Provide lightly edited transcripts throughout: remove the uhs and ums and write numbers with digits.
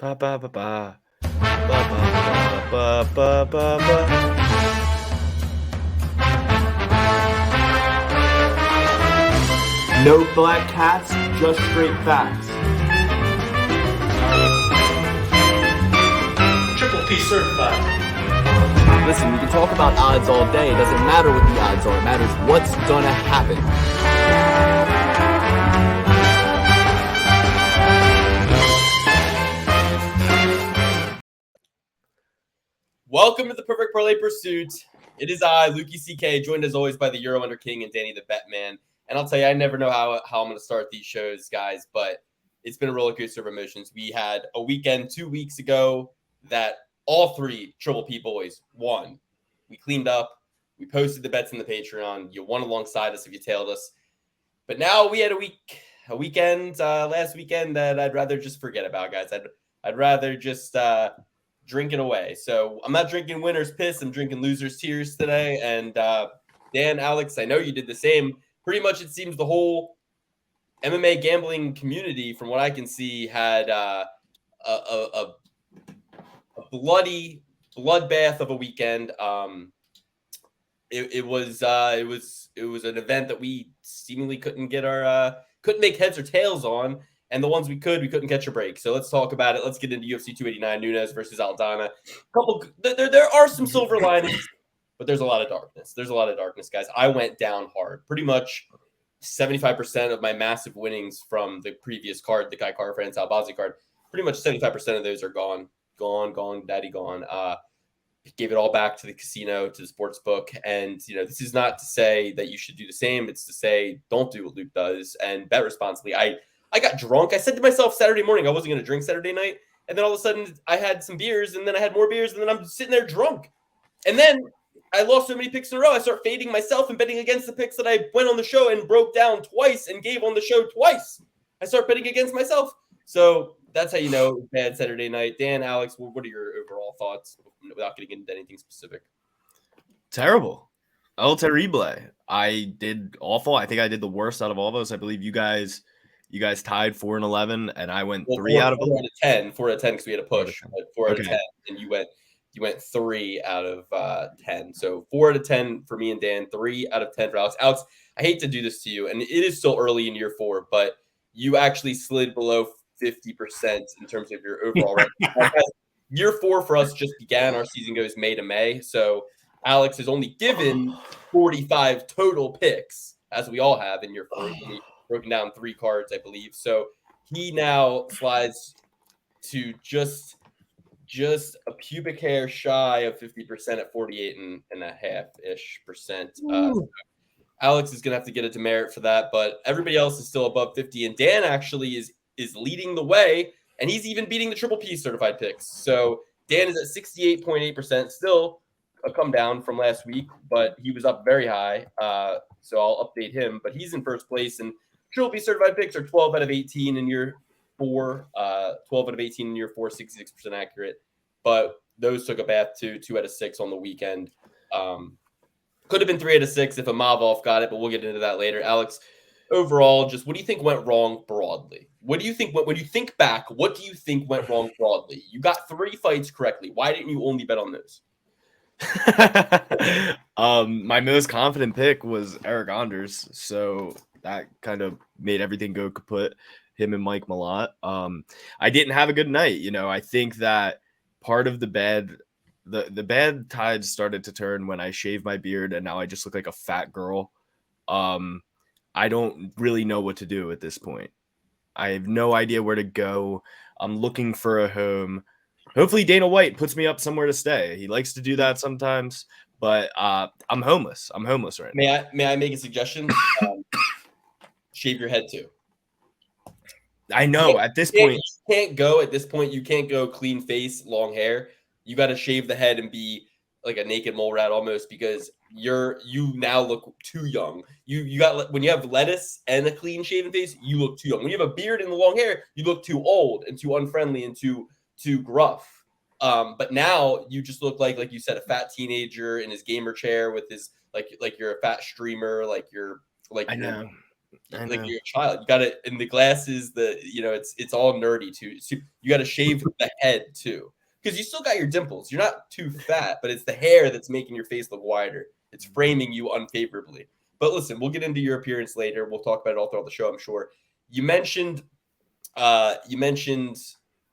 Ba ba ba ba. Ba ba ba ba ba ba. No black cats, just straight facts. Triple P certified. Listen, we can talk about odds all day. It doesn't matter what the odds are. It matters what's gonna happen. Welcome to the Perfect Parlay Pursuit. It is I, Lukey CK, joined as always by the Euro Under King and Danny the Betman. And I'll tell you, I never know how I'm going to start these shows, guys, but it's been a roller coaster of emotions. We had a weekend 2 weeks ago that all three Triple P boys won. We cleaned up. We posted the bets in the Patreon. You won alongside us if you tailed us. But now we had a weekend last weekend that I'd rather just forget about, guys. I'd rather just drink it away. So I'm not drinking winner's piss. I'm drinking loser's tears today. And Dan, Alex, I know you did the same. Pretty much it seems the whole MMA gambling community, from what I can see, had a bloody bloodbath of a weekend. It was an event that we seemingly couldn't make heads or tails on, and the ones we couldn't catch a break. So let's talk about it. Let's get into UFC 289, Nunes versus Aldana. There are some silver linings, but there's a lot of darkness. There's a lot of darkness, guys. I went down hard. Pretty much 75% of my massive winnings from the previous card, the Kai Kara France Albazi card, pretty much 75% of those are gone, daddy gone. Gave it all back to the casino, to the sports book. And, this is not to say that you should do the same. It's to say, don't do what Luke does and bet responsibly. I got drunk. I said to myself Saturday morning, I wasn't going to drink Saturday night. And then all of a sudden I had some beers, and then I had more beers, and then I'm sitting there drunk. And then I lost so many picks in a row. I start fading myself and betting against the picks that I went on the show and broke down twice and gave on the show twice. I start betting against myself. So that's how you know it was bad Saturday night. Dan, Alex, what are your overall thoughts without getting into anything specific? Terrible. El terrible. I did awful. I think I did the worst out of all of us. I believe you guys tied 4-11, and I went 3 out of 4 out of 10. 4 out of 10 because we had a push. 4 out of 10, and you went 3 out of 10. So 4 out of 10 for me and Dan, 3 out of 10 for Alex. Alex, I hate to do this to you, and it is still early in year 4, but you actually slid below 50% in terms of your overall ranking. Year 4 for us just began. Our season goes May to May. So Alex has only given 45 total picks, as we all have in year 4. Broken down 3 cards, I believe. So he now slides to just a pubic hair shy of 50% at 48.5-ish percent. So Alex is going to have to get a demerit for that, but everybody else is still above 50. And Dan actually is leading the way, and he's even beating the Triple P certified picks. So Dan is at 68.8%, still a come down from last week, but he was up very high. So I'll update him, but he's in first place, and Triple P certified picks are 12 out of 18 in year 4, 12 out of 18 in year 4, 66% accurate. But those took a bath too, 2 out of 6 on the weekend. Could have been 3 out of 6 if a Mavov got it, but we'll get into that later. Alex, overall, just what do you think went wrong broadly? What do you think, when you think back, what do you think went wrong broadly? You got 3 fights correctly. Why didn't you only bet on those? My most confident pick was Eric Anders, so that kind of made everything go kaput, him and Mike Malott. I didn't have a good night. I think that part of the bad tide started to turn when I shaved my beard, and now I just look like a fat girl. I don't really know what to do at this point. I have no idea where to go. I'm looking for a home. Hopefully Dana White puts me up somewhere to stay. He likes to do that sometimes, but I'm homeless. I'm homeless right now. May I make a suggestion? Shave your head too. I know at this point. You can't go clean face, long hair. You got to shave the head and be like a naked mole rat almost, because you now look too young. You got, when you have lettuce and a clean shaven face, you look too young. When you have a beard and the long hair, you look too old and too unfriendly and too gruff. But now you just look like you said, a fat teenager in his gamer chair with his like you're a fat streamer, I know. like you're a child. You got to, and the glasses, it's all nerdy too. So you got to shave the head too, because you still got your dimples. You're not too fat, but it's the hair that's making your face look wider. It's framing you unfavorably. But listen, we'll get into your appearance later. We'll talk about it all throughout the show, I'm sure. You mentioned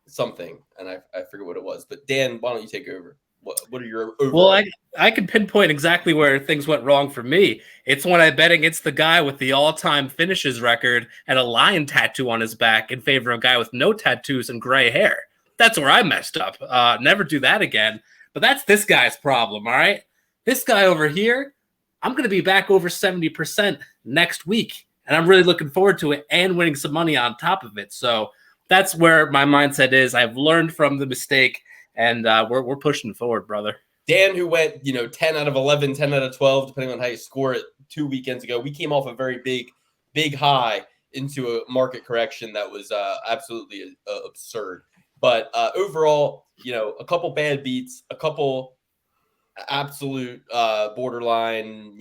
something, and I forget what it was. But Dan, why don't you take over? What are your overall? Well, I can pinpoint exactly where things went wrong for me. It's when I bet against the guy with the all-time finishes record and a lion tattoo on his back in favor of a guy with no tattoos and gray hair. That's where I messed up. Never do that again. But that's this guy's problem, all right? This guy over here, I'm going to be back over 70% next week, and I'm really looking forward to it and winning some money on top of it. So that's where my mindset is. I've learned from the mistake, and we're pushing forward, brother. Dan, who went 10 out of 11, 10 out of 12, depending on how you score it 2 weekends ago. We came off a very big high into a market correction that was absolutely absurd. But overall, a couple bad beats, a couple absolute borderline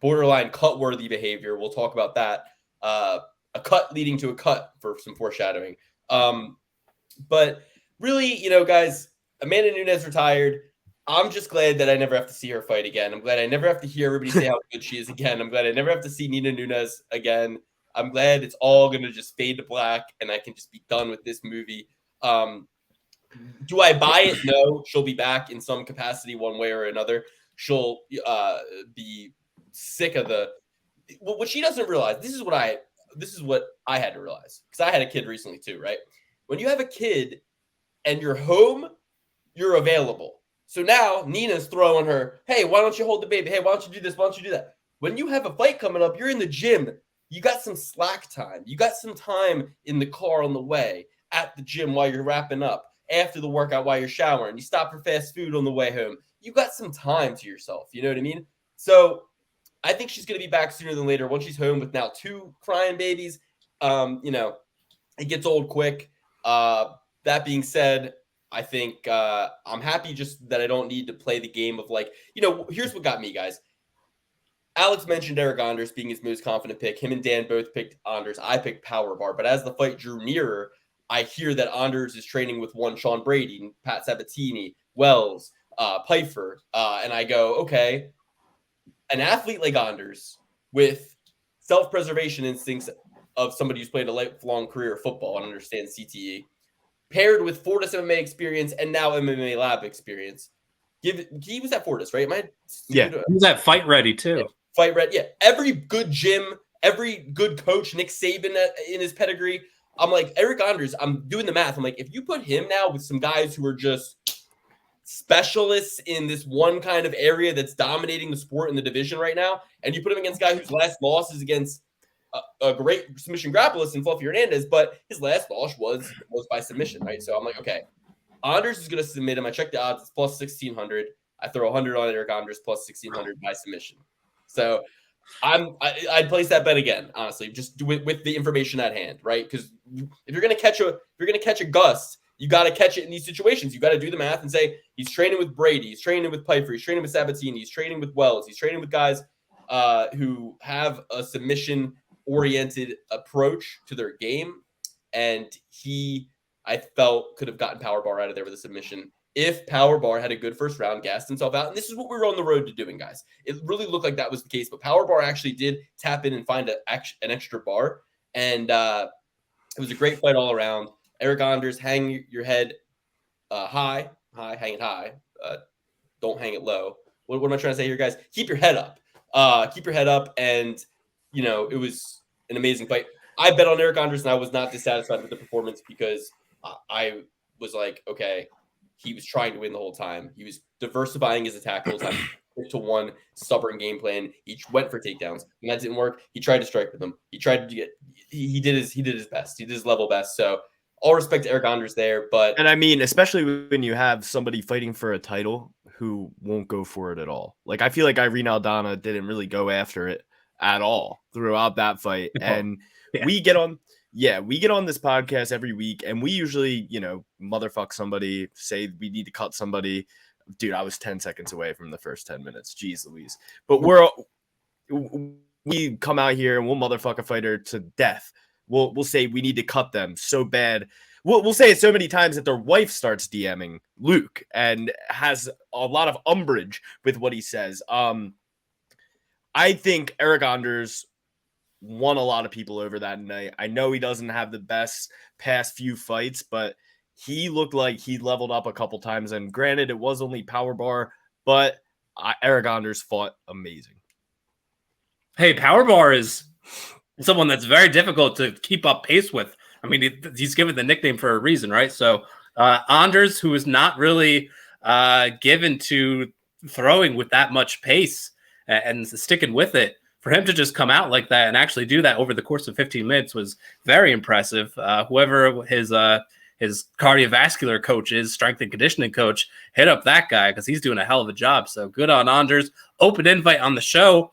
cut-worthy behavior. We'll talk about that. A cut leading to a cut for some foreshadowing. But really, guys, Amanda Nunes retired. I'm just glad that I never have to see her fight again. I'm glad I never have to hear everybody say how good she is again. I'm glad I never have to see Nina Nunes again. I'm glad it's all going to just fade to black and I can just be done with this movie. Do I buy it? No. She'll be back in some capacity one way or another. She'll be sick of what she doesn't realize. This is what I had to realize, because I had a kid recently too, right? When you have a kid and you're home, you're available. So now Nina's throwing her, hey, why don't you hold the baby? Hey, why don't you do this? Why don't you do that? When you have a fight coming up, you're in the gym. You got some slack time. You got some time in the car on the way, at the gym while you're wrapping up, after the workout while you're showering. You stop for fast food on the way home. You got some time to yourself. You know what I mean? So I think she's going to be back sooner than later once she's home with now 2 crying babies. It gets old quick. That being said, I think I'm happy just that I don't need to play the game of here's what got me, guys. Alex mentioned Eric Anders being his most confident pick. Him and Dan both picked Anders. I picked Power Bar. But as the fight drew nearer, I hear that Anders is training with one Sean Brady, Pat Sabatini, Wells, Pfeiffer. And I go, okay, an athlete like Anders with self-preservation instincts of somebody who's played a lifelong career of football and understands CTE, paired with Fortis MMA experience and now MMA Lab experience. He was at Fortis, right? He was at Fight Ready too. Yeah, Fight Ready. Yeah. Every good gym, every good coach, Nick Saban in his pedigree. I'm like, Eric Anders, I'm doing the math. I'm like, if you put him now with some guys who are just specialists in this one kind of area that's dominating the sport in the division right now, and you put him against a guy whose last loss is against a great submission grappleist in Fluffy Hernandez, but his last loss was by submission, right? So I'm like, okay, Anders is going to submit him. I checked the odds, it's plus 1,600. I throw 100 on Eric Anders plus 1,600 by submission. So I'd place that bet again, honestly, just with the information at hand, right? Because if you're going to catch a gust, you got to catch it in these situations. You got to do the math and say he's training with Brady, he's training with Pfeiffer, he's training with Sabatini, he's training with Wells, he's training with guys who have a submission-oriented approach to their game, and I felt could have gotten Power Bar out of there with a submission if Power Bar had a good first round, gassed himself out. And this is what we were on the road to doing, guys. It really looked like that was the case, but Power Bar actually did tap in and find an extra bar. And it was a great fight all around. Eric Anders, hang your head hang it high. Don't hang it low. What am I trying to say here, guys? Keep your head up. Keep your head up. And, it was an amazing fight. I bet on Eric Anders, and I was not dissatisfied with the performance because I was like, okay, he was trying to win the whole time. He was diversifying his attack the whole time. To one stubborn game plan. He went for takedowns. When that didn't work, he tried to strike with them. He tried to he did his best. He did his level best. So all respect to Eric Anders there. And I mean, especially when you have somebody fighting for a title who won't go for it at all. Like, I feel like Irene Aldana didn't really go after it at all throughout that fight. And we get on this podcast every week, and we usually, motherfuck somebody, say we need to cut somebody. Dude, I was 10 seconds away from the first 10 minutes. Jeez Louise. But we come out here and we'll motherfuck a fighter to death. We'll say we need to cut them so bad. We'll say it so many times that their wife starts DMing Luke and has a lot of umbrage with what he says. I think Eric Anders won a lot of people over that night. I know he doesn't have the best past few fights, but he looked like he leveled up a couple times. And granted, it was only power bar, but Eric Anders fought amazing. Hey, power bar is someone that's very difficult to keep up pace with. I mean, he's given the nickname for a reason, right? So Anders, who is not really given to throwing with that much pace and sticking with it, for him to just come out like that and actually do that over the course of 15 minutes was very impressive. Whoever his cardiovascular coach is, strength and conditioning coach, hit up that guy because he's doing a hell of a job. So good on Anders. Open invite on the show.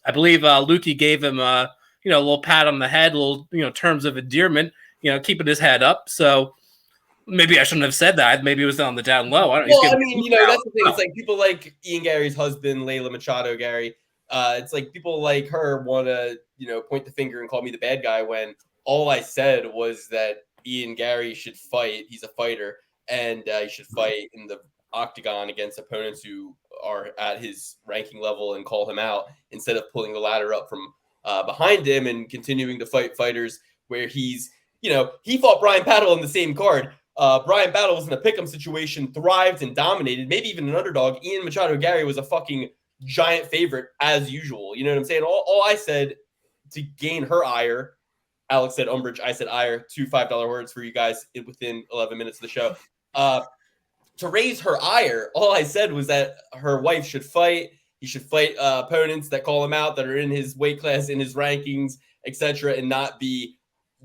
I believe Lukey gave him a little pat on the head, little terms of endearment, keeping his head up. So maybe I shouldn't have said that. Maybe it was on the down low. Well, I mean, that's the thing. It's like people like Ian Gary's husband, Layla Machado Gary. It's like people like her want to, point the finger and call me the bad guy when all I said was that Ian Gary should fight. He's a fighter, and he should fight in the octagon against opponents who are at his ranking level and call him out instead of pulling the ladder up from behind him and continuing to fight fighters where he's, he fought Brian Battle in the same card. Brian Battle was in a pick'em situation, thrived and dominated, maybe even an underdog. Ian Machado Gary was a fucking giant favorite as usual. You know what I'm saying? All I said to gain her ire, Alex said umbrage, I said ire, two $5 words for you guys within 11 minutes of the show. To raise her ire, all I said was that her wife should fight. He should fight opponents that call him out, that are in his weight class, in his rankings, etc., and not be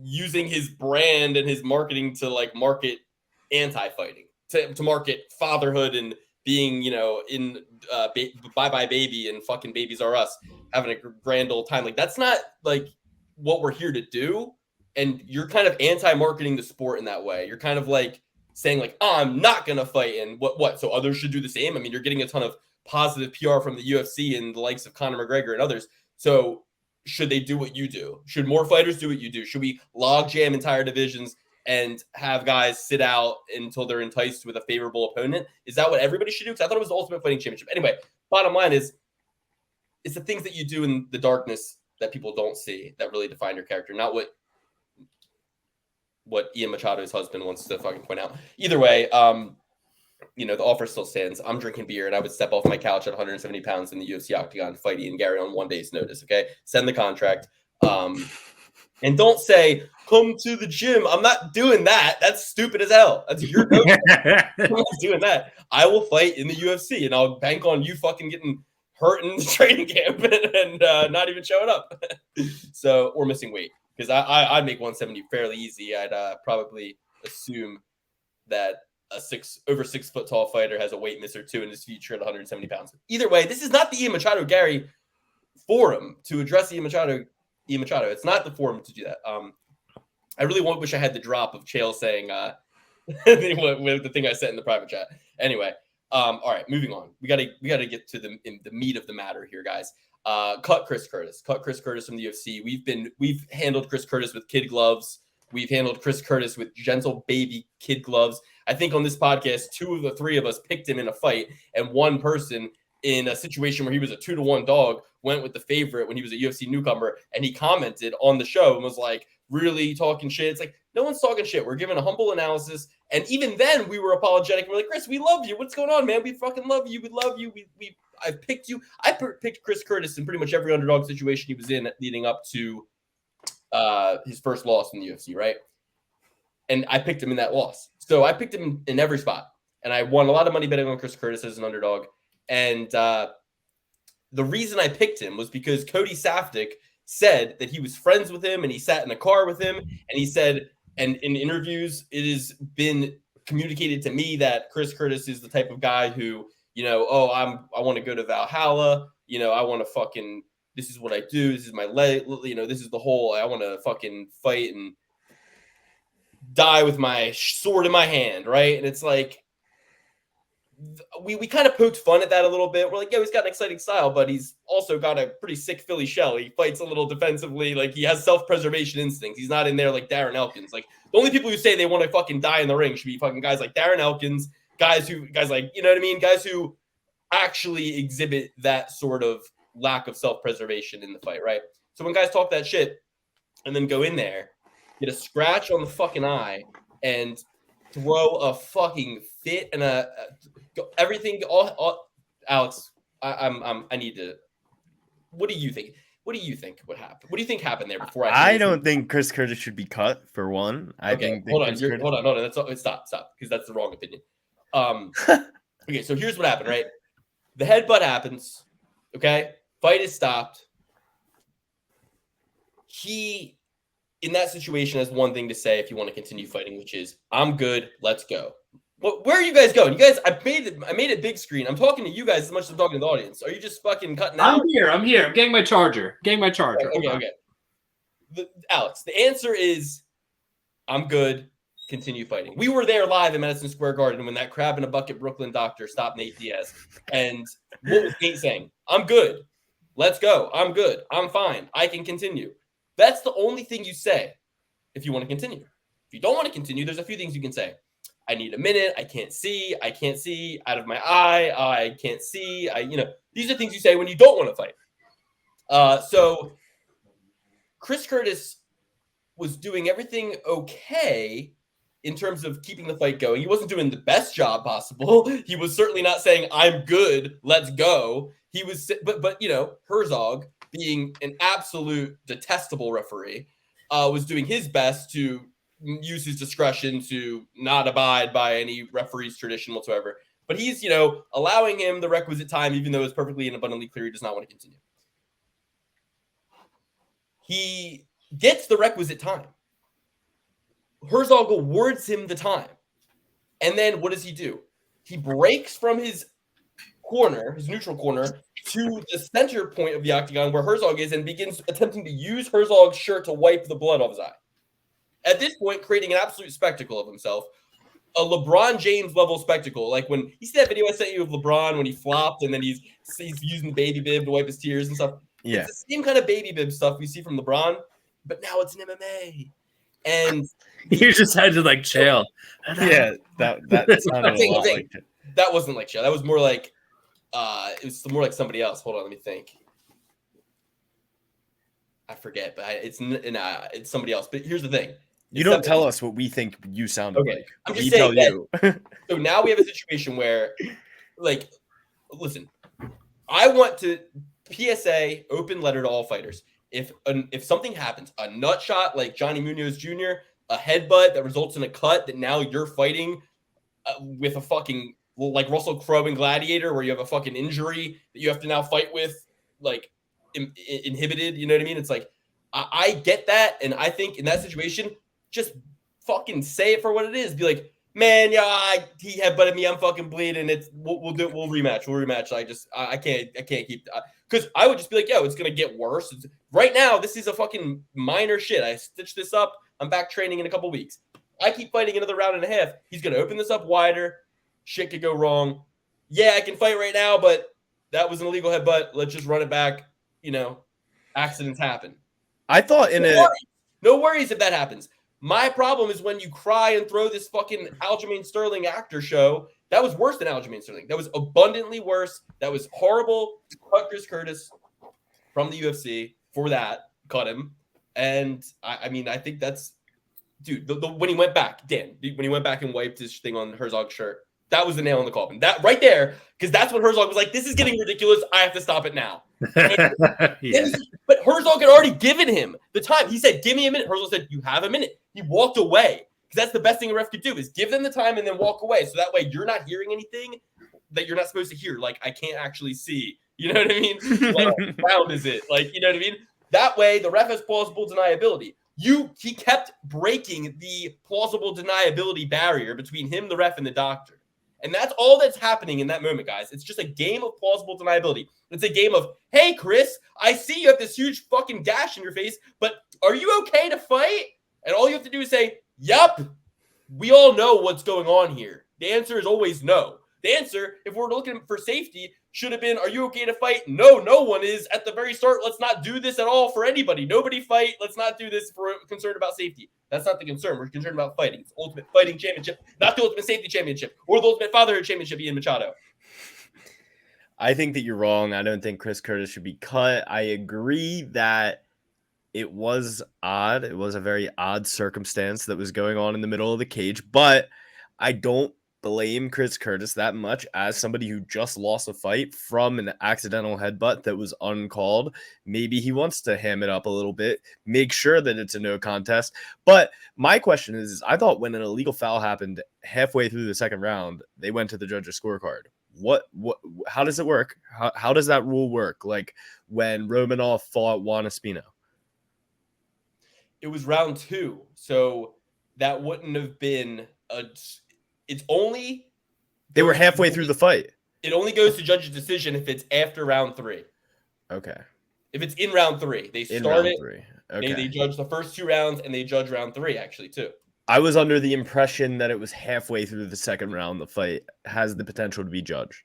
using his brand and his marketing to market anti-fighting, to market fatherhood and being, in Bye Bye Baby and fucking Babies Are Us, having a grand old time. That's not what we're here to do. And you're kind of anti-marketing the sport in that way. You're kind of saying I'm not going to fight. And what? So others should do the same. I mean, you're getting a ton of positive PR from the UFC and the likes of Conor McGregor and others. So should they do what you do? Should more fighters do what you do? Should we log jam entire divisions and have guys sit out until they're enticed with a favorable opponent? Is that what everybody should do? Because I thought it was the Ultimate Fighting Championship. Anyway, bottom line is, it's the things that you do in the darkness that people don't see that really define your character, not what Ian Machado's husband wants to fucking point out. Either way, the offer still stands. I'm drinking beer, and I would step off my couch at 170 pounds in the UFC octagon, fight Ian Gary on 1 day's notice, okay? Send the contract. And don't say, come to the gym. I'm not doing that. That's stupid as hell. That's your note. I'm not doing that. I will fight in the UFC, and I'll bank on you fucking getting hurt in the training camp and not even showing up. Or missing weight. Because I'd make 170 fairly easy. I'd probably assume that over 6 foot tall fighter has a weight miss or two in his future at 170 pounds. Either way, this is not the Ian Machado Gary forum to address Ian Machado. It's not the forum to do that. I really wish I had the drop of Chael saying the thing I said in the private chat. Anyway, all right, moving on. We gotta get to the meat of the matter here, guys. Cut Chris Curtis from the UFC. We've handled Chris Curtis with kid gloves. We've handled Chris Curtis with gentle baby kid gloves. I think on this podcast, 2 of the 3 of us picked him in a fight, and one person in a situation where he was a 2-1 dog went with the favorite when he was a UFC newcomer, and he commented on the show and was like, really talking shit. It's like, no one's talking shit. We're giving a humble analysis. And even then we were apologetic. We're like, Chris, we love you. What's going on, man? We fucking love you. We love you. I picked you. I picked Chris Curtis in pretty much every underdog situation he was in leading up to his first loss in the UFC, right? And I picked him in that loss. So I picked him in every spot. And I won a lot of money betting on Chris Curtis as an underdog. And the reason I picked him was because Cody Safdie said that he was friends with him and he sat in a car with him. And he said, and in interviews, it has been communicated to me that Chris Curtis is the type of guy who, I want to go to Valhalla. I want to fucking, this is what I do. This is my leg. This is the whole, I want to fucking fight and die with my sword in my hand. Right. And it's like, we kind of poked fun at that a little bit. We're like, yeah, he's got an exciting style, but he's also got a pretty sick Philly shell. He fights a little defensively. Like, he has self-preservation instincts. He's not in there like Darren Elkins. Like, the only people who say they want to fucking die in the ring should be fucking guys like Darren Elkins, guys like, you know what I mean? Guys who actually exhibit that sort of lack of self-preservation in the fight, right? So when guys talk that shit and then go in there, get a scratch on the fucking eye, and throw a fucking fit and everything. All Alex, I need to. What do you think? What do you think would happen? What do you think happened there before I don't think Chris Curtis should be cut for one. I think hold on. That's stop, because that's the wrong opinion. Okay, so here's what happened, right? The headbutt happens. Okay, fight is stopped. He, in that situation, has one thing to say if you want to continue fighting, which is, "I'm good. Let's go." Where are you guys going? You guys, I made it big screen. I'm talking to you guys as much as I'm talking to the audience. Are you just fucking cutting out? I'm here. I'm getting my charger. Okay. Alex, the answer is, I'm good. Continue fighting. We were there live in Madison Square Garden when that crab in a bucket Brooklyn doctor stopped Nate Diaz. And what was Nate saying? I'm good. Let's go. I'm good. I'm fine. I can continue. That's the only thing you say if you want to continue. If you don't want to continue, there's a few things you can say. I need a minute. I can't see out of my eye. I can't see. These are things you say when you don't want to fight. So Chris Curtis was doing everything okay in terms of keeping the fight going. He wasn't doing the best job possible. He was certainly not saying, "I'm good, let's go." He was, but Herzog, being an absolute detestable referee, was doing his best to use his discretion to not abide by any referee's tradition whatsoever. But he's, allowing him the requisite time, even though it's perfectly and abundantly clear he does not want to continue. He gets the requisite time. Herzog awards him the time. And then what does he do? He breaks from his corner, his neutral corner, to the center point of the octagon where Herzog is, and begins attempting to use Herzog's shirt to wipe the blood off his eye. At this point, creating an absolute spectacle of himself, a LeBron James level spectacle. Like when you see that video I sent you of LeBron when he flopped and then he's using the baby bib to wipe his tears and stuff. Yeah. It's the same kind of baby bib stuff we see from LeBron, but now it's in MMA. And you just had to like chill. Yeah, that sounded a lot like it. That wasn't like chill. That was more like it was more like somebody else. Hold on, let me think. I forget, but it's somebody else. But here's the thing. You don't tell us what we think you sounded like. I'm just saying that, so now we have a situation where, like, listen, I want to PSA open letter to all fighters. If something happens, a nut shot like Johnny Munoz Jr., a headbutt that results in a cut that now you're fighting with a fucking like Russell Crowe in Gladiator, where you have a fucking injury that you have to now fight with, like inhibited. You know what I mean? It's like I get that, and I think in that situation, just fucking say it for what it is. Be like, man, he headbutted me. I'm fucking bleeding. We'll rematch. We'll rematch. I can't keep. Because I would just be like, yo, it's gonna get worse. Right now, this is a fucking minor shit. I stitched this up. I'm back training in a couple weeks. I keep fighting another round and a half. He's gonna open this up wider. Shit could go wrong. Yeah, I can fight right now, but that was an illegal headbutt. Let's just run it back. Accidents happen. I thought no worries if that happens. My problem is when you cry and throw this fucking Aljamain Sterling actor show. That was worse than Aljamain Sterling. That was abundantly worse. That was horrible. Cut Chris Curtis from the UFC for that. Cut him. And I mean, I think that's, dude, when he went back, when he went back and wiped his thing on Herzog's shirt, that was the nail in the coffin. That right there, because that's when Herzog was like, this is getting ridiculous. I have to stop it now. But Herzog had already given him the time. He said, give me a minute. Herzog said, you have a minute. He walked away. Because that's the best thing a ref could do, is give them the time and then walk away. So that way you're not hearing anything that you're not supposed to hear. Like, I can't actually see. You know what I mean? What round is it? Like, you know what I mean? That way the ref has plausible deniability. He kept breaking the plausible deniability barrier between him, the ref, and the doctor. And that's all that's happening in that moment, guys. It's just a game of plausible deniability. It's a game of, hey, Chris, I see you have this huge fucking gash in your face, but are you okay to fight? And all you have to do is say, yup, we all know what's going on here. The answer is always no. The answer, if we're looking for safety, should have been, are you okay to fight? No, no one is. At the very start, let's not do this at all for anybody. Nobody fight. Let's not do this for concern about safety. That's not the concern. We're concerned about fighting. It's Ultimate Fighting Championship, not the Ultimate Safety Championship or the Ultimate Fatherhood Championship, Ian Machado. I think that you're wrong. I don't think Chris Curtis should be cut. I agree that it was odd. It was a very odd circumstance that was going on in the middle of the cage, but I don't blame Chris Curtis that much as somebody who just lost a fight from an accidental headbutt that was uncalled. Maybe he wants to ham it up a little bit, make sure that it's a no contest. But my question is I thought when an illegal foul happened halfway through the second round, they went to the judge's scorecard. How does it work? How does that rule work? Like when Romanov fought Juan Espino? It was round 2. So that wouldn't have been it's only they were halfway through the fight. It only goes to judge's decision if it's after round 3. Okay. If it's in round 3, they start round it. 3. Okay. They judge the first 2 rounds and they judge round 3 actually too. I was under the impression that it was halfway through the second round. The fight has the potential to be judged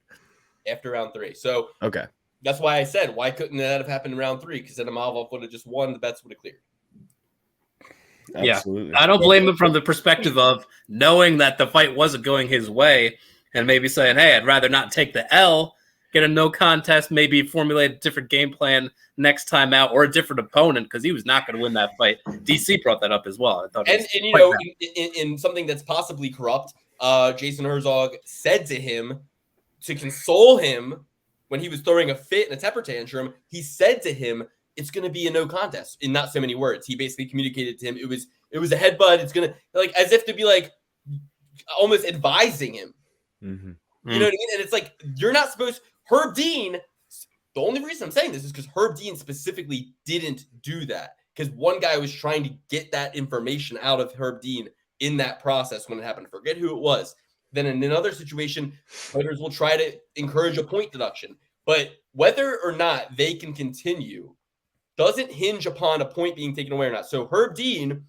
after round 3. So okay, that's why I said why couldn't that have happened in round 3? Because then Imavov would have just won. The bets would have cleared. Absolutely. Yeah, I don't blame him from the perspective of knowing that the fight wasn't going his way and maybe saying, hey, I'd rather not take the L, get a no contest, maybe formulate a different game plan next time out or a different opponent because he was not going to win that fight. DC brought that up as well. I thought and you know, in something that's possibly corrupt, Jason Herzog said to him to console him when he was throwing a fit and a temper tantrum, he said to him, it's going to be a no contest in not so many words. He basically communicated to him it was a headbutt. It's going to like as if to be like almost advising him. Mm-hmm. You know what I mean? And it's like you're not supposed. Herb Dean. The only reason I'm saying this is because Herb Dean specifically didn't do that because one guy was trying to get that information out of Herb Dean in that process when it happened. Forget who it was. Then in another situation, fighters will try to encourage a point deduction, but whether or not they can continue doesn't hinge upon a point being taken away or not. So Herb Dean,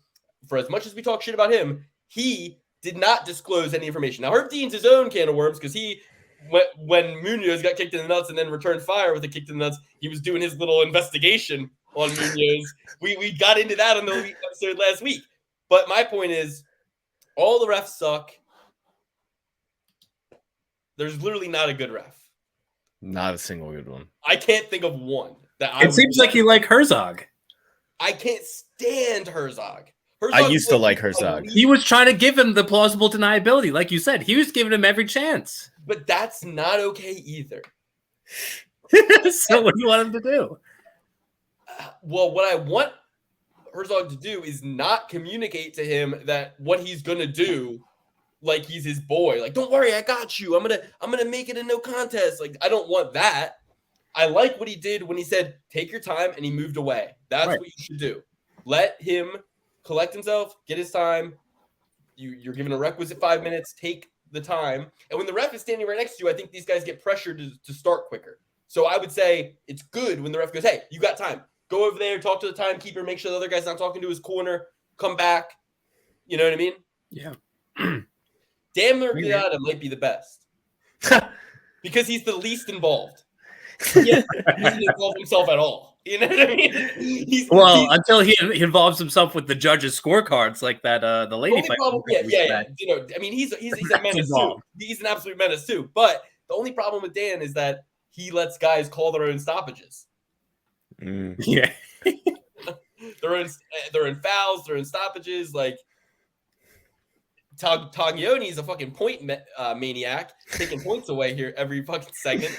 for as much as we talk shit about him, he did not disclose any information. Now, Herb Dean's his own can of worms because he, when Munoz got kicked in the nuts and then returned fire with a kick in the nuts, he was doing his little investigation on Munoz. We got into that on the episode last week. But my point is, all the refs suck. There's literally not a good ref. Not a single good one. I can't think of one. It seems like you like Herzog. I can't stand Herzog. I used to like Herzog. He was trying to give him the plausible deniability. Like you said, he was giving him every chance. But that's not okay either. So what do you want him to do? Well, what I want Herzog to do is not communicate to him that what he's going to do like he's his boy. Like, don't worry, I got you. I'm gonna make it a no contest. Like, I don't want that. I like what he did when he said, take your time, and he moved away. That's right. What you should do. Let him collect himself, get his time. You're given a requisite 5 minutes. Take the time. And when the ref is standing right next to you, I think these guys get pressured to start quicker. So I would say it's good when the ref goes, hey, you got time. Go over there, talk to the timekeeper, make sure the other guy's not talking to his corner, come back. You know what I mean? Yeah. Dan Murgliata might be the best because he's the least involved. Yeah, he doesn't involve himself at all. You know what I mean? Until he involves himself with the judges' scorecards, like that the lady fight. Yeah. You know, I mean, he's a menace too. He's an absolute menace too. But the only problem with Dan is that he lets guys call their own stoppages. Yeah, they're in fouls, they're in stoppages. Like Taglioni is a fucking point maniac, taking points away here every fucking second.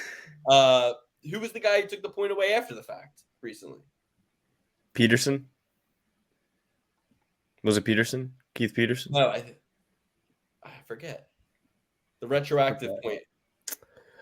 Who was the guy who took the point away after the fact recently? Peterson? Was it Peterson? Keith Peterson? No, I forget. The retroactive point.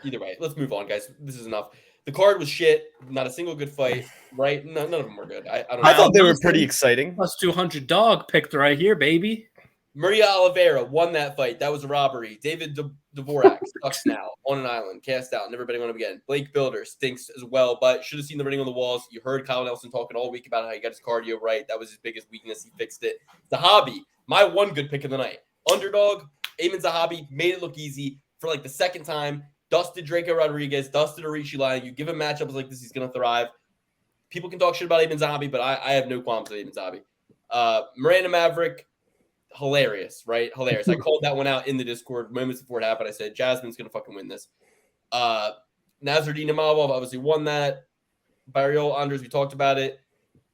Either way, let's move on, guys. This is enough. The card was shit. Not a single good fight, right? None of them were good. I don't know. I thought they were pretty exciting. Plus 200 dog picked right here, baby. Maria Oliveira won that fight. That was a robbery. David Dvorak sucks now on an island, cast out, never betting on him again. Blake Builder stinks as well, but should have seen the writing on the walls. You heard Kyle Nelson talking all week about how he got his cardio right. That was his biggest weakness. He fixed it. Zahabi, my one good pick of the night. Underdog, Ayman Zahabi made it look easy. for like the second time, dusted Draco Rodrigues, dusted a Ricci line. You give him matchups like this, he's going to thrive. People can talk shit about Aben Zabi, but I have no qualms with Aben Zabi. Miranda Maverick, hilarious, right? Hilarious. I called that one out in the Discord moments before it happened. I said, Jasmine's going to fucking win this. Nasruddin Imavov obviously won that. Barriol Andres, we talked about it.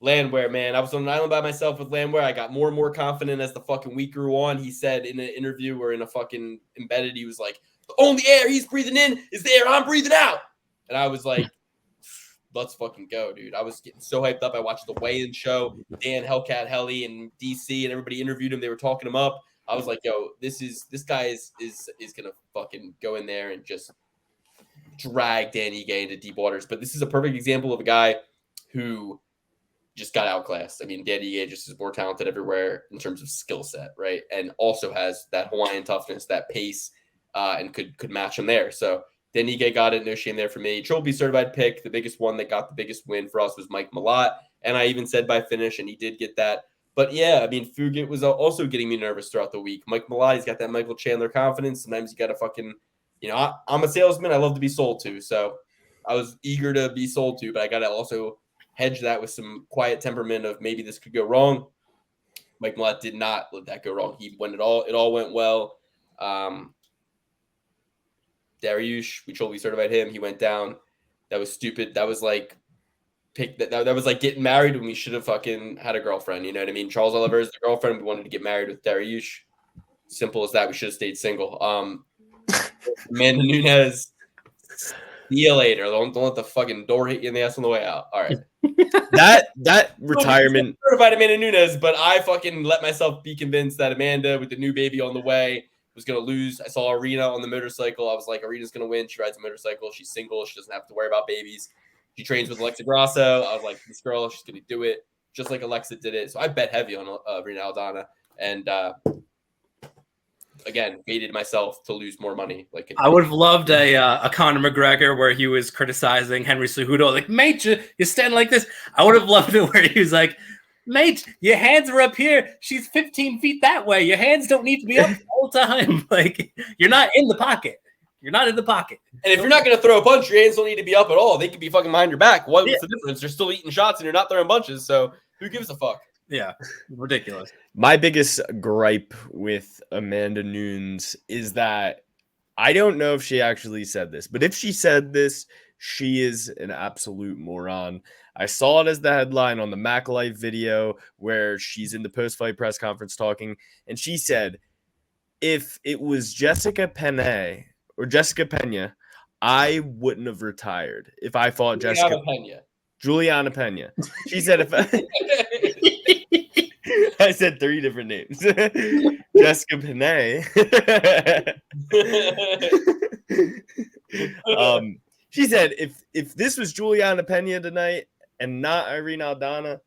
Landwehr, man. I was on an island by myself with Landwehr. I got more and more confident as the fucking week grew on. He said in an interview or in a fucking embedded, he was like, the only air he's breathing in is the air I'm breathing out. And I was like, let's fucking go, dude. I was getting so hyped up. I watched the weigh-in show. Dan, Hellcat, Helly, and DC, and everybody interviewed him. They were talking him up. I was like, yo, this guy is gonna fucking go in there and just drag Dan Ige into deep waters. But this is a perfect example of a guy who just got outclassed. I mean, Dan Ige just is more talented everywhere in terms of skill set, right? And also has that Hawaiian toughness, that pace, and could match him there. So Dan Ige got it. No shame there for me. Trophy certified pick. The biggest one that got the biggest win for us was Mike Malott. And I even said by finish, and he did get that. But yeah, I mean, Fugit was also getting me nervous throughout the week. Mike Malott, he's got that Michael Chandler confidence. Sometimes you got to fucking, I'm a salesman. I love to be sold to. So I was eager to be sold to, but I got to also hedge that with some quiet temperament of maybe this could go wrong. Mike Malott did not let that go wrong. He went it all went well. Dariush, we totally certified him. He went down. That was stupid. That was like that was like getting married when we should have fucking had a girlfriend. You know what I mean? Charles Oliver is the girlfriend. We wanted to get married with Dariush. Simple as that. We should have stayed single. Amanda Nunes, see you later. Don't let the fucking door hit you in the ass on the way out. All right. that retirement certified Amanda Nunes, but I fucking let myself be convinced that Amanda, with the new baby on the way, was going to lose. I saw Arena on the motorcycle. I was like, Arena's going to win. She rides a motorcycle. She's single. She doesn't have to worry about babies. She trains with Alexa Grasso. I was like, this girl, she's going to do it just like Alexa did it. So I bet heavy on Arena Aldana. And again, baited myself to lose more money. Like I would have loved a Conor McGregor where he was criticizing Henry Cejudo, like, mate, you stand like this. I would have loved it where he was like, mate, your hands are up here. She's 15 feet that way. Your hands don't need to be up the whole time. Like, you're not in the pocket. You're not in the pocket. And if you're not going to throw a punch, your hands don't need to be up at all. They could be fucking behind your back. What's the difference? You're still eating shots and you're not throwing punches. So who gives a fuck? Yeah, ridiculous. My biggest gripe with Amanda Nunes is that I don't know if she actually said this, but if she said this, she is an absolute moron. I saw it as the headline on the Mac Life video where she's in the post-fight press conference talking, and she said, if it was Jessica Pena, I wouldn't have retired if I fought Juliana Pena. She said if I said 3 different names. Jessica Pena. She said if this was Juliana Pena tonight and not Irene Aldana,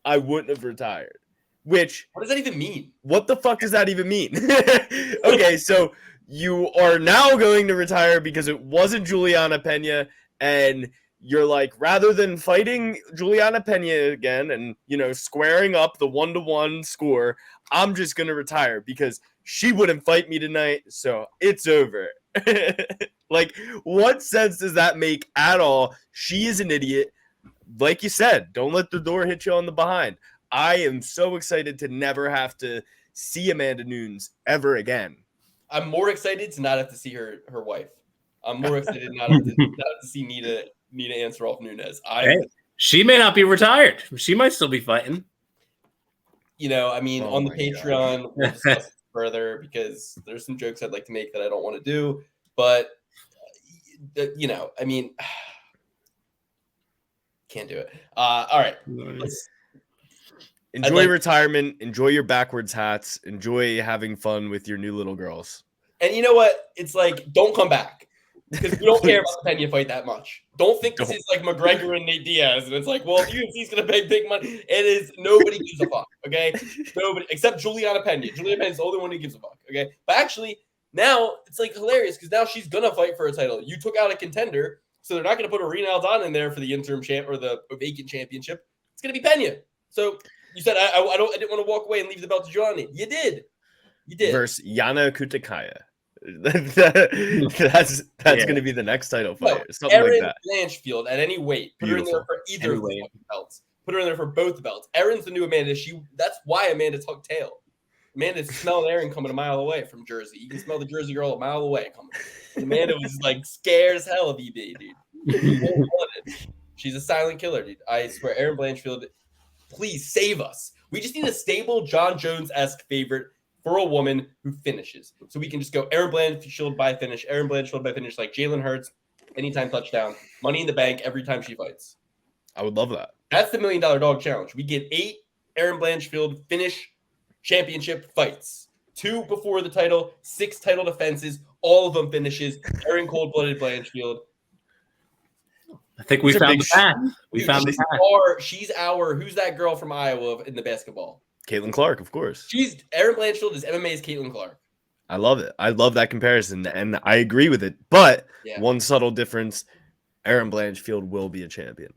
I wouldn't have retired. Which, what does that even mean? What the fuck does that even mean? Okay, so you are now going to retire because it wasn't Juliana Pena, and you're like, rather than fighting Juliana Pena again and, squaring up the 1-1 score, I'm just going to retire because she wouldn't fight me tonight, so it's over. Like, what sense does that make at all? She is an idiot. Like you said, don't let the door hit you on the behind. I am so excited to never have to see Amanda Nunes ever again. I'm more excited to not have to see her wife. I'm more excited not have to see Nita answer off Nunes. She may not be retired. She might still be fighting. On the Patreon, we'll discuss further because there's some jokes I'd like to make that I don't want to do. But, can't do it. All right. Enjoy retirement. Enjoy your backwards hats. Enjoy having fun with your new little girls. And you know what? It's like, don't come back. Because we don't care about the Pena fight that much. Don't think this is like McGregor and Nate Diaz. And it's like, well, if UFC's going to pay big money, it is. Nobody gives a fuck, okay? Nobody, except Juliana Pena. Juliana Pena is the only one who gives a fuck, okay? But actually, now it's like hilarious because now she's going to fight for a title. You took out a contender, so they're not going to put Arena Aldana in there for the interim champ or the vacant championship. It's going to be Pena. So you said, I didn't want to walk away and leave the belt to Johnny. You did. Versus Yana Kutakaya. That's going to be the next title fight. No, Something Erin like that. Blanchfield at any weight. Put her in there for either Any of the weight. fucking belts. Put her in there for both belts. Erin's the new Amanda. That's why Amanda tucked tail. Amanda's smelling Erin coming a mile away from Jersey. You can smell the Jersey girl a mile away coming. And Amanda was like scared as hell of EB, dude. She's a silent killer, dude. I swear, Erin Blanchfield, please save us. We just need a stable John Jones-esque favorite for a woman who finishes. So we can just go Erin Blanchfield by finish, Erin Blanchfield by finish, like Jalen Hurts, anytime touchdown, money in the bank every time she fights. I would love that. That's the $1 Million Dog Challenge. We get 8 Erin Blanchfield finish championship fights. 2 before the title, 6 title defenses, all of them finishes. Erin Cold-Blooded Blanchfield. I think we found the path. We found the path. She's our, who's that girl from Iowa in the basketball? Caitlin Clark, of course. Erin Blanchfield is MMA's Caitlin Clark. I love it. I love that comparison, and I agree with it. But one subtle difference, Erin Blanchfield will be a champion.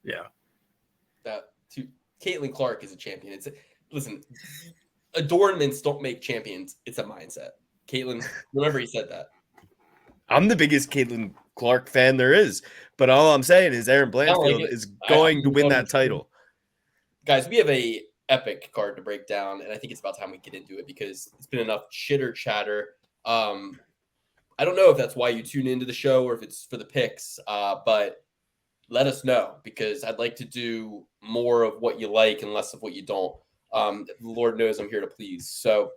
Yeah. Caitlin Clark is a champion. Listen, adornments don't make champions. It's a mindset. Caitlin, remember he said that. I'm the biggest Caitlin Clark fan there is, but all I'm saying is Erin Blanchfield is going to win that title. Guys, we have a epic card to break down, and I think it's about time we get into it because it's been enough chitter chatter. I don't know if that's why you tune into the show or if it's for the picks, but let us know because I'd like to do more of what you like and less of what you don't. Lord knows I'm here to please. So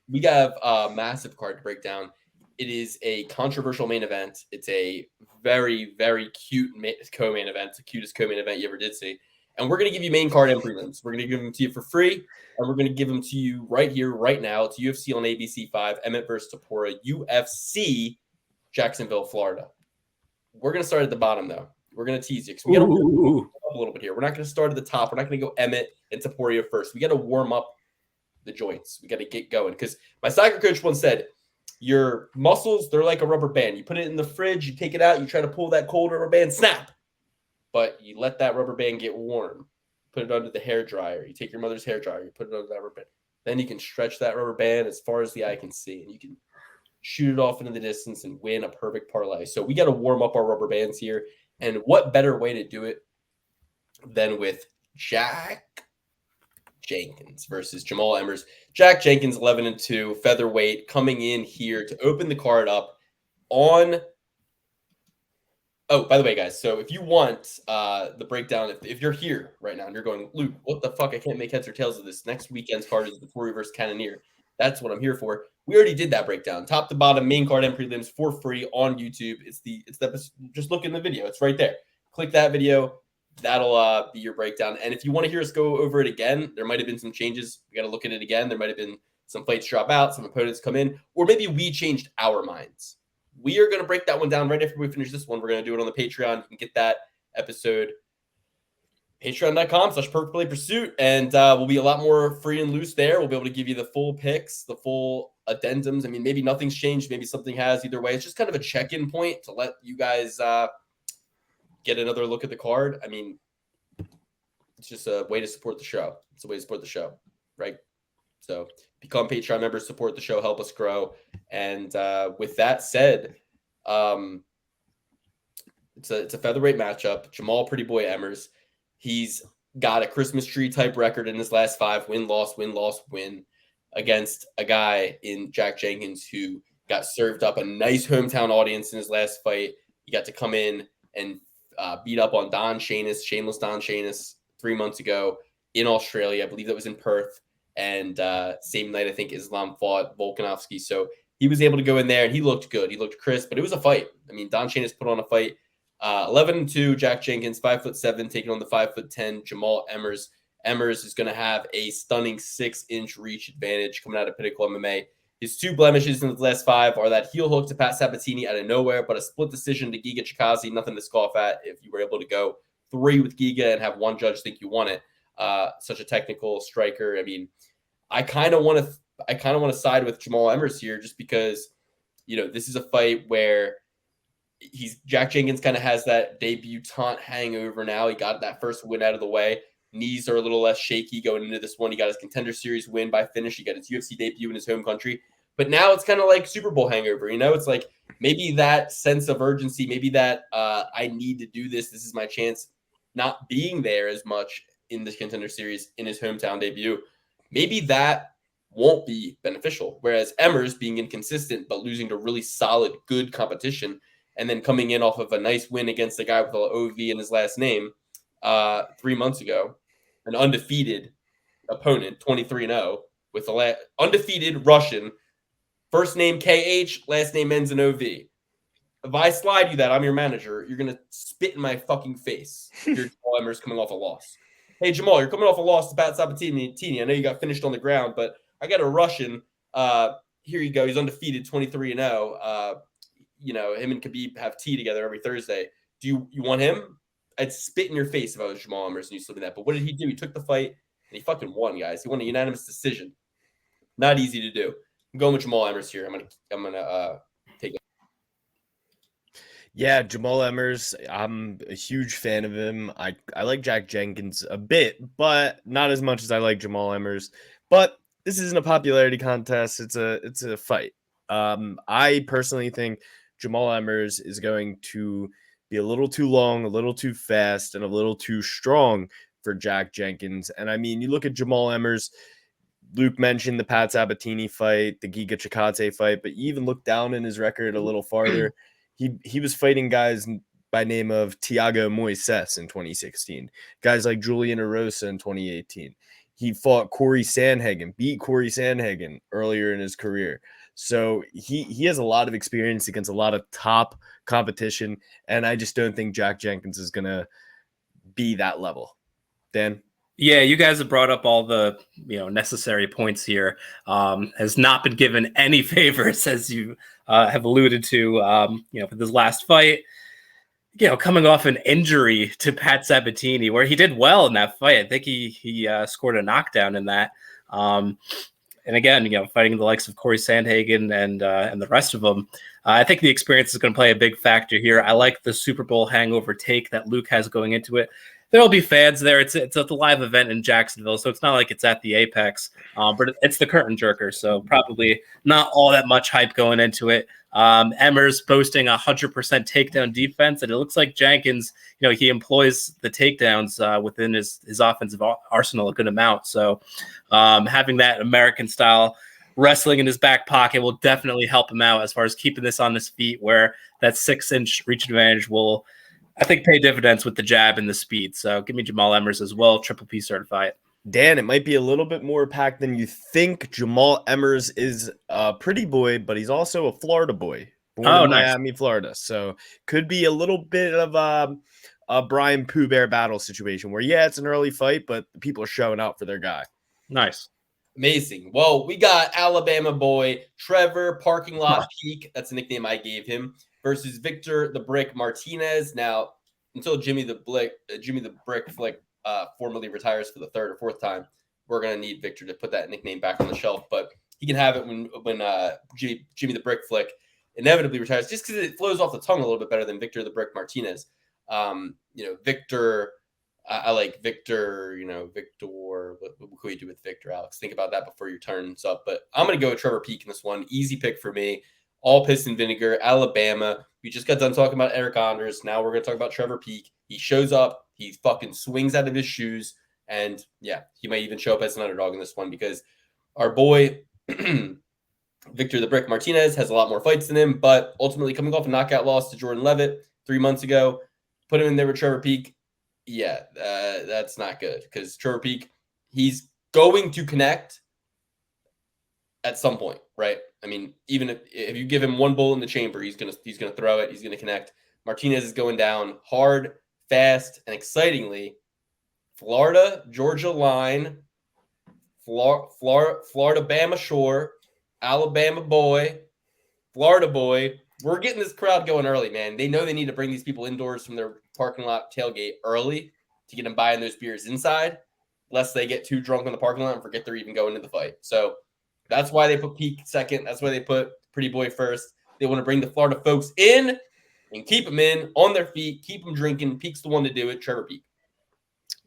we have a massive card to break down. It is a controversial main event. It's a very, very cute co-main event. It's the cutest co-main event you ever did see. And we're going to give you main card and prelims. We're going to give them to you for free, and we're going to give them to you right here, right now. It's UFC on ABC 5, Emmett versus Topuria, UFC, Jacksonville, Florida. We're going to start at the bottom, though. We're going to tease you because we got to warm up a little bit here. We're not going to start at the top. We're not going to go Emmett and Topuria first. We got to warm up the joints. We got to get going because my soccer coach once said, your muscles, they're like a rubber band. You put it in the fridge, you take it out, you try to pull that cold rubber band, snap. But you let that rubber band get warm. Put it under the hair dryer. You take your mother's hair dryer, you put it under that rubber band. Then you can stretch that rubber band as far as the eye can see, and you can shoot it off into the distance and win a perfect parlay. So we got to warm up our rubber bands here. And what better way to do it than with Jack Jenkins versus Jamal Emmers. Jack Jenkins, 11-2, featherweight, coming in here to open the card up on. Oh, by the way, guys, so if you want the breakdown, if you're here right now and you're going, Luke, what the fuck? I can't make heads or tails of this. Next weekend's card is the Topuria versus Cannoneer. That's what I'm here for. We already did that breakdown. Top to bottom, main card and prelims for free on YouTube. It's the just look in the video. It's right there. Click that video. That'll be your breakdown. And if you want to hear us go over it again, there might have been some changes. We got to look at it again. There might have been some fights drop out, some opponents come in, or maybe we changed our minds. We are going to break that one down right after we finish this one. We're going to do it on the Patreon. You can get that episode. Patreon.com/perfectplaypursuit. And we'll be a lot more free and loose there. We'll be able to give you the full picks, the full addendums. I mean, maybe nothing's changed. Maybe something has. Either way, it's just kind of a check-in point to let you guys get another look at the card. I mean, it's just a way to support the show. It's a way to support the show, right? So become Patreon members, support the show, help us grow. And with that said, it's a featherweight matchup. Jamal Pretty Boy Emmers. He's got a Christmas tree type record in his last 5, win-loss, win-loss, win against a guy in Jack Jenkins who got served up a nice hometown audience in his last fight. He got to come in and beat up on shameless Don Shanis 3 months ago in Australia. I believe that was in Perth. And same night, I think Islam fought Volkanovski. So he was able to go in there and he looked good. He looked crisp, but it was a fight. I mean, Don Shanis put on a fight. 11-2, Jack Jenkins, 5'7", taking on the 5'10", Jamal Emmers. Emmers is going to have a stunning 6-inch reach advantage coming out of Pinnacle MMA. His 2 blemishes in the last 5 are that heel hook to Pat Sabatini out of nowhere, but a split decision to Giga Chikaze, nothing to scoff at if you were able to go 3 with Giga and have one judge think you won it. Such a technical striker. I mean, I kind of want to side with Jamal Emmers here just because, this is a fight where Jack Jenkins kind of has that debutante hangover now. He got that first win out of the way. Knees are a little less shaky going into this one. He got his Contender Series win by finish. He got his UFC debut in his home country. But now it's kind of like Super Bowl hangover. It's like maybe that sense of urgency, maybe that I need to do this. This is my chance. Not being there as much in the Contender Series in his hometown debut, maybe that won't be beneficial. Whereas Emmers being inconsistent but losing to really solid, good competition, and then coming in off of a nice win against a guy with an OV in his last name 3 months ago, an undefeated opponent, 23-0, with the undefeated Russian, first name KH, last name ends in OV. If I slide you that, I'm your manager, you're going to spit in my fucking face. Your Jamal Emmers coming off a loss. Hey, Jamal, you're coming off a loss to Pat Sabatini. I know you got finished on the ground, but I got a Russian. Here you go. He's undefeated, 23-0. Him and Khabib have tea together every Thursday. Do you want him? I'd spit in your face if I was Jamal Emmers and you slipped in that. But what did he do? He took the fight and he fucking won, guys. He won a unanimous decision. Not easy to do. I'm going with Jamal Emmers here. I'm gonna take it. Yeah, Jamal Emmers. I'm a huge fan of him. I like Jack Jenkins a bit, but not as much as I like Jamal Emmers. But this isn't a popularity contest. It's a fight. I personally think Jamal Emmers is going to be a little too long, a little too fast, and a little too strong for Jack Jenkins. And I mean, you look at Jamal Emmers. Luke mentioned the Pat Sabatini fight, the Giga Chikadze fight, but you even look down in his record a little farther. He was fighting guys by name of Thiago Moises in 2016, guys like Julian Erosa in 2018. He fought Corey Sandhagen, beat Corey Sandhagen earlier in his career. So he has a lot of experience against a lot of top competition, and I just don't think Jack Jenkins is going to be that level. Dan? Yeah, you guys have brought up all the necessary points here. Has not been given any favors, as you have alluded to. For this last fight, coming off an injury to Pat Sabatini, where he did well in that fight. I think he scored a knockdown in that. And again, fighting the likes of Corey Sandhagen and the rest of them, I think the experience is going to play a big factor here. I like the Super Bowl hangover take that Luke has going into it. There'll be fans there. It's a live event in Jacksonville, so it's not like it's at the Apex, but it's the curtain jerker, so probably not all that much hype going into it. Emmers boasting 100% takedown defense, and it looks like Jenkins, he employs the takedowns within his offensive arsenal a good amount. So having that American-style wrestling in his back pocket will definitely help him out as far as keeping this on his feet, where that 6-inch reach advantage will, I think, pay dividends with the jab and the speed. So give me Jamal Emmers as well, Triple P certified. Dan, it might be a little bit more packed than you think. Jamal Emmers is a pretty boy, but he's also a Florida boy. Born in Miami, Florida. So could be a little bit of a Brian Pooh Bear battle situation where, yeah, it's an early fight, but people are showing out for their guy. Nice. Amazing. Well, we got Alabama boy Trevor Parking Lot Peak. That's the nickname I gave him. Versus Victor the Brick Martinez. Now, until Jimmy the Brick Flick formally retires for the third or fourth time, we're gonna need Victor to put that nickname back on the shelf. But he can have it when Jimmy the Brick Flick inevitably retires, just because it flows off the tongue a little bit better than Victor the Brick Martinez. Victor. I like Victor. Victor. What can we do with Victor, Alex? Think about that before your turn's up. But I'm gonna go with Trevor Peak in this one. Easy pick for me. All piss and vinegar, Alabama. We just got done talking about Eric Anders. Now we're going to talk about Trevor Peak. He shows up. He fucking swings out of his shoes. And, yeah, he might even show up as an underdog in this one because our boy, Victor the Brick Martinez, has a lot more fights than him. But ultimately, coming off a knockout loss to Jordan Levitt 3 months ago, put him in there with Trevor Peak. Yeah, that's not good because Trevor Peak, he's going to connect at some point, right? I mean, even if you give him one bullet in the chamber, he's gonna throw it. He's gonna connect. Martinez is going down hard, fast, and excitingly. Florida, Georgia line, Florida, Bama Shore, Alabama boy, Florida boy. We're getting this crowd going early, man. They know they need to bring these people indoors from their parking lot tailgate early to get them buying those beers inside, lest they get too drunk in the parking lot and forget they're even going to the fight. So that's why they put Peak second. That's why they put Pretty Boy first. They want to bring the Florida folks in and keep them in on their feet, keep them drinking. Peak's the one to do it. Trevor Peak.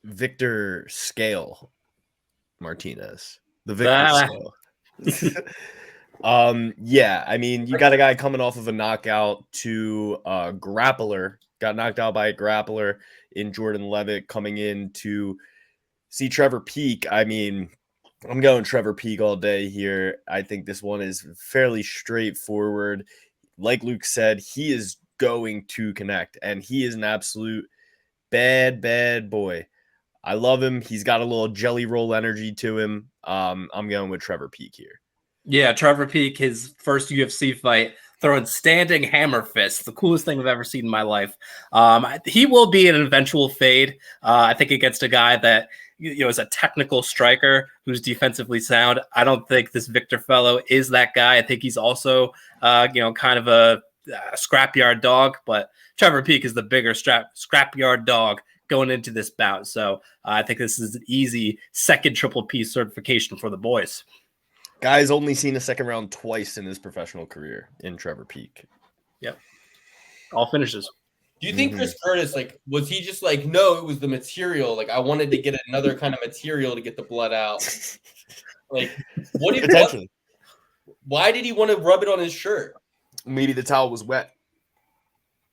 Victor Scale Martinez. The Victor Scale. Yeah, I mean, you got a guy coming off of a knockout to grappler, got knocked out by a grappler in Jordan Levitt, coming in to see Trevor Peek. I mean, I'm going Trevor Peek all day here. I think this one is fairly straightforward. Like Luke said, he is going to connect, and he is an absolute bad boy. I love him. He's got a little jelly roll energy to him. I'm going with Trevor Peek here. Yeah, Trevor Peek, his first UFC fight, throwing standing hammer fists, the coolest thing I've ever seen in my life. He will be an eventual fade. I think against a guy that is a technical striker who's defensively sound. I don't think this Victor fellow is that guy. I think he's also kind of a scrapyard dog, but Trevor Peek is the bigger scrapyard dog going into this bout. So I think this is an easy second Triple P certification for the boys. Guy's only seen a second round twice in his professional career in Trevor Peek. Yep. All finishes. Do you think Chris Curtis, was he just no, it was the material. I wanted to get another kind of material to get the blood out. What did Potentially. Why did he want to rub it on his shirt? Maybe the towel was wet.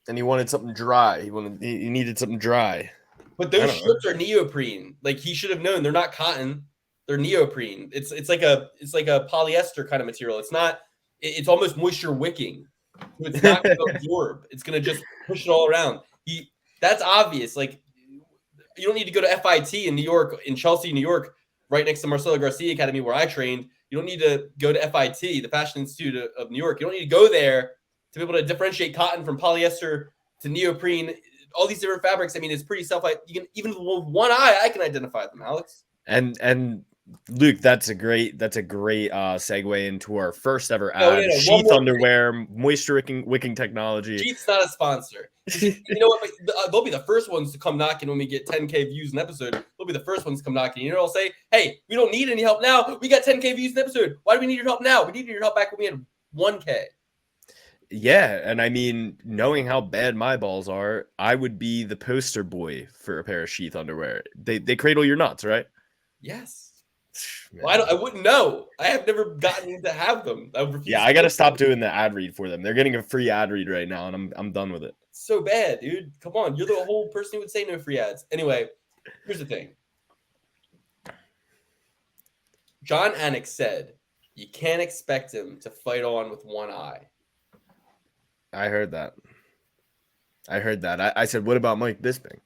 And he wanted something dry. He needed something dry. But those shirts are neoprene. He should have known they're not cotton. They're neoprene. It's like a polyester kind of material. It's not. It's almost moisture wicking. It's not going to absorb. It's going to just push it all around. That's obvious. You don't need to go to FIT in New York, in Chelsea, New York, right next to Marcelo Garcia Academy where I trained. You don't need to go to FIT, the Fashion Institute of New York. You don't need to go there to be able to differentiate cotton from polyester to neoprene. All these different fabrics. I mean, it's pretty you can even with one eye, I can identify them, Alex. And Luke, that's a great segue into our first ever ad. Sheath underwear, moisture wicking technology. Sheath's not a sponsor. You know what? They'll be the first ones to come knocking when we get 10K views an episode. They'll be the first ones to come knocking. You know, they'll say, "Hey, we don't need any help now. We got 10K views an episode. Why do we need your help now? We needed your help back when we had 1K." Yeah, and I mean, knowing how bad my balls are, I would be the poster boy for a pair of Sheath underwear. They cradle your nuts, right? Yes. Well, I wouldn't know. I have never gotten to have them. I got to stop doing the ad read for them. They're getting a free ad read right now, and I'm done with it. So bad, dude. Come on. You're the whole person who would say no free ads. Anyway, here's the thing. John Anik said you can't expect him to fight on with one eye. I heard that. I said, what about Mike Bisping?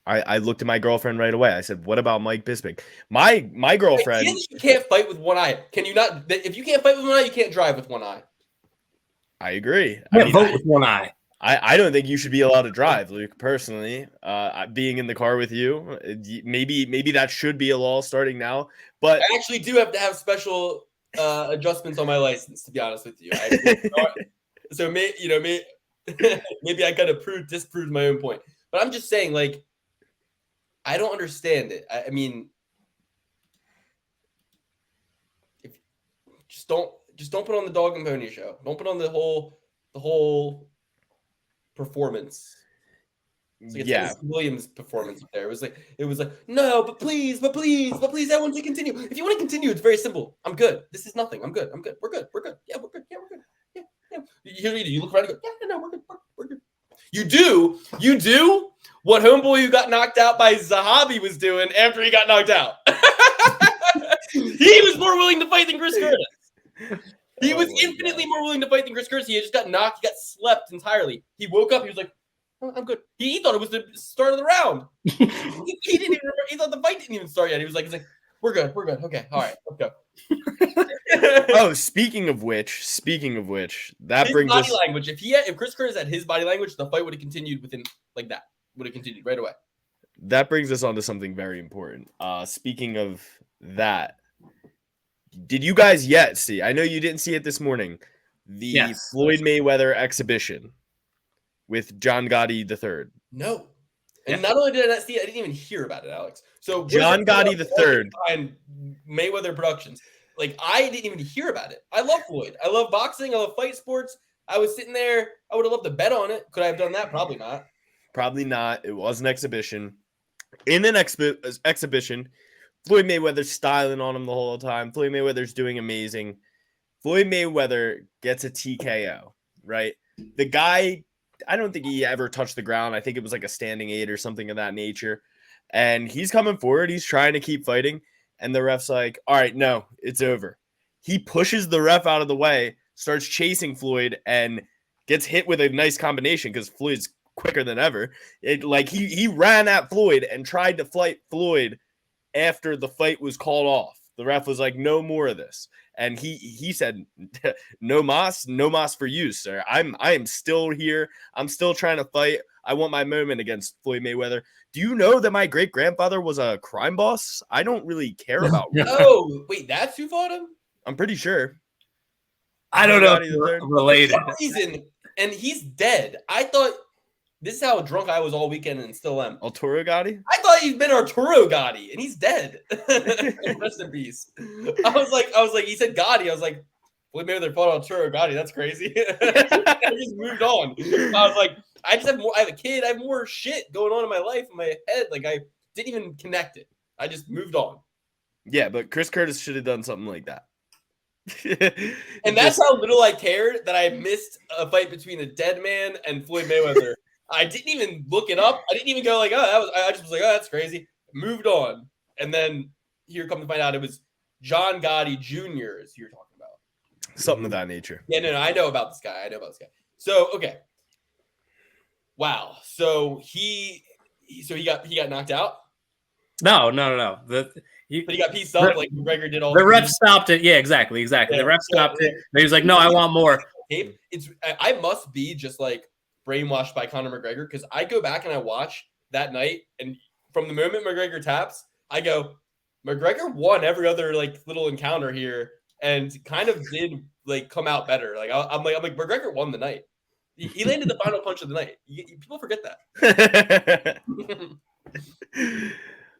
I looked at my girlfriend right away. I said, what about Mike Bisping? My girlfriend. You can't fight with one eye. Can you not? If you can't fight with one eye, you can't drive with one eye. I agree. Vote with one eye. I don't think you should be allowed to drive, Luke, personally. Being in the car with you, maybe that should be a law starting now. But I actually do have to have special adjustments on my license, to be honest with you. So maybe I kind of disproved my own point. But I'm just saying, I don't understand it. I mean, just don't put on the dog and pony show. Don't put on the whole performance. It's Williams' performance there. It was like no, but please, I want to continue. If you want to continue, it's very simple. I'm good. This is nothing. I'm good. We're good. Yeah, we're good. Yeah. You look around and go, yeah, no, we're good. You do what homeboy who got knocked out by Zahabi was doing after he got knocked out. He was more willing to fight than Chris Curtis. He was infinitely more willing to fight than Chris Curtis. He had just got knocked. He got slept entirely. He woke up. He was like, oh, I'm good. He thought it was the start of the round. He didn't even remember. He thought the fight didn't even start yet. He was like, we're good. Okay. All right. Let's go. Oh, speaking of which, that his brings body us language. If Chris Curtis had his body language, the fight would have continued within that. Would have continued right away. That brings us on to something very important. Speaking of that, did you guys yet see? I know you didn't see it this morning. The Floyd Mayweather exhibition with John Gotti III. No. And not only did I not see it, I didn't even hear about it, Alex. So John Gotti III behind Mayweather Productions. I didn't even hear about it. I love Floyd. I love boxing. I love fight sports. I was sitting there. I would have loved to bet on it. Could I have done that? Probably not. Probably not. It was an exhibition. In an exhibition, Floyd Mayweather's styling on him the whole time. Floyd Mayweather's doing amazing. Floyd Mayweather gets a TKO, right? The guy, I don't think he ever touched the ground. I think it was like a standing 8 or something of that nature. And he's coming forward. He's trying to keep fighting. And the ref's like, all right, no, it's over. He pushes the ref out of the way, starts chasing Floyd, and gets hit with a nice combination because Floyd's quicker than ever. He ran at Floyd and tried to fight Floyd after the fight was called off. The ref was like, no more of this. And he said, no mas for you, sir. I am still here. I'm still trying to fight. I want my moment against Floyd Mayweather. Do you know that my great grandfather was a crime boss? I don't really care about. Oh, wait, that's who fought him? I'm pretty sure. I don't know. Related. For some reason, and he's dead. I thought this is how drunk I was all weekend and still am. Arturo Gatti? I thought he'd been Arturo Gatti, and he's dead. Rest in peace. I was like, he said Gatti. I was like, well, maybe they're fought Arturo Gatti. That's crazy. I just moved on. I was like, I just have more. I have a kid. I have more shit going on in my life, in my head. Like I didn't even connect it. I just moved on. Yeah, but Chris Curtis should have done something like that. And that's how little I cared that I missed a fight between a dead man and Floyd Mayweather. I didn't even look it up. I didn't even go like, oh, I just was like, oh, that's crazy. Moved on. And then here come to find out it was John Gotti Jr. as you're talking about. Something of that nature. Yeah, no, I know about this guy. So, okay. Wow. So he got knocked out? No. But he got pieced up like McGregor did all the ref stopped it. Yeah, exactly. Yeah, the ref stopped it. And he was like, no, I want more. I must be just like brainwashed by Conor McGregor because I go back and I watch that night, and from the moment McGregor taps, I go, McGregor won every other like little encounter here and kind of did like come out better. Like I'm like McGregor won the night. He landed the final punch of the night. People forget that.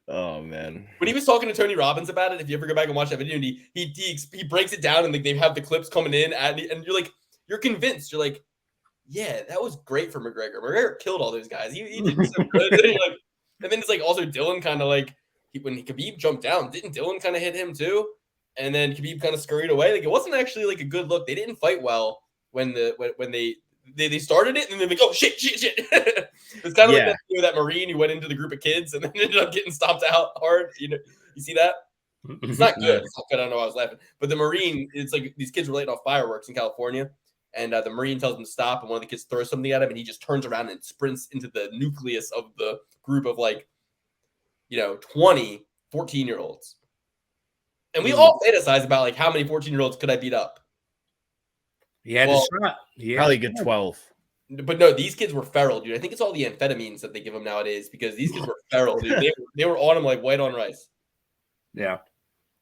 Oh man! When he was talking to Tony Robbins about it, if you ever go back and watch that video, and he breaks it down, and they have the clips coming in, and you're like, you're convinced. You're like, yeah, that was great for McGregor. McGregor killed all those guys. He did so good. And then it's like also Dylan kind of like when Khabib jumped down, didn't Dylan kind of hit him too? And then Khabib kind of scurried away. Like it wasn't actually like a good look. They didn't fight well when they started it, and then they go, oh, shit. It's kind of like that Marine who went into the group of kids and then ended up getting stomped out hard. You see that? It's not good. It's not good. I don't know why I was laughing. But the Marine, it's like these kids were lighting off fireworks in California, and the Marine tells them to stop, and one of the kids throws something at him, and he just turns around and sprints into the nucleus of the group of 20, 14-year-olds. And we all fantasize about like how many 14-year-olds could I beat up? Probably a good 12. But no, these kids were feral, dude. I think it's all the amphetamines that they give them nowadays because these kids were feral, dude. They were on them like white on rice. Yeah,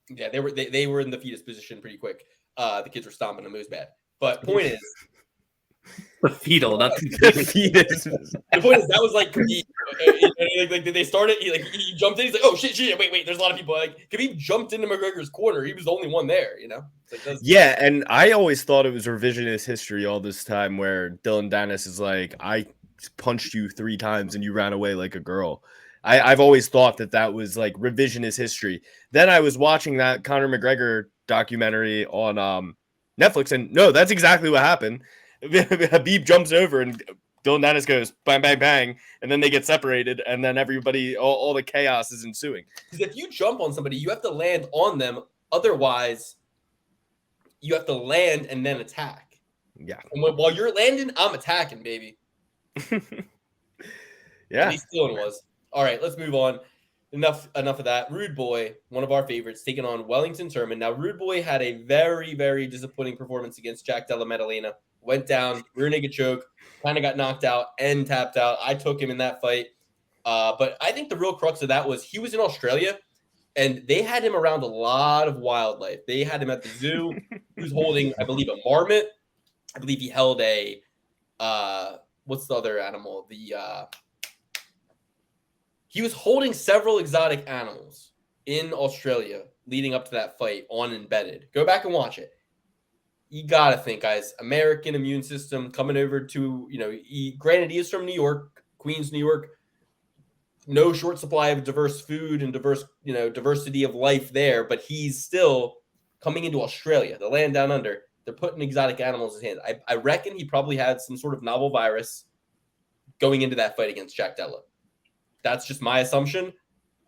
they were in the fetus position pretty quick. The kids were stomping them. It was bad. But point is, the fetal, not the fetus. The point is that was like Khabib. Like they started. He jumped in. He's like, oh shit. Wait. There's a lot of people. Like Khabib jumped into McGregor's corner. He was the only one there. Yeah, and I always thought it was revisionist history all this time, where Dylan Dennis is like, I punched you 3 times and you ran away like a girl. I've always thought that was like revisionist history. Then I was watching that Conor McGregor documentary on Netflix, and no, that's exactly what happened. Khabib jumps over and Dylan Dennis goes bang, bang, bang, and then they get separated, and then everybody, all the chaos is ensuing. Because if you jump on somebody, you have to land on them. Otherwise, you have to land and then attack. Yeah. And while you're landing, I'm attacking, baby. Yeah. At least Dylan was. All right, let's move on. Enough of that. Rude Boy, one of our favorites, taking on Wellington Turman. Now, Rude Boy had a very, very disappointing performance against Jack Della Maddalena. Went down, rear naked choke, kind of got knocked out and tapped out. I took him in that fight. But I think the real crux of that was he was in Australia, and they had him around a lot of wildlife. They had him at the zoo. He was holding, I believe, a marmot. I believe he held a what's the other animal? He was holding several exotic animals in Australia leading up to that fight on Embedded. Go back and watch it. You got to think, guys, American immune system coming over to, granted, he is from New York, Queens, New York. No short supply of diverse food and diversity of life there, but he's still coming into Australia, the land down under. They're putting exotic animals in his hands. I reckon he probably had some sort of novel virus going into that fight against Jack Della. That's just my assumption.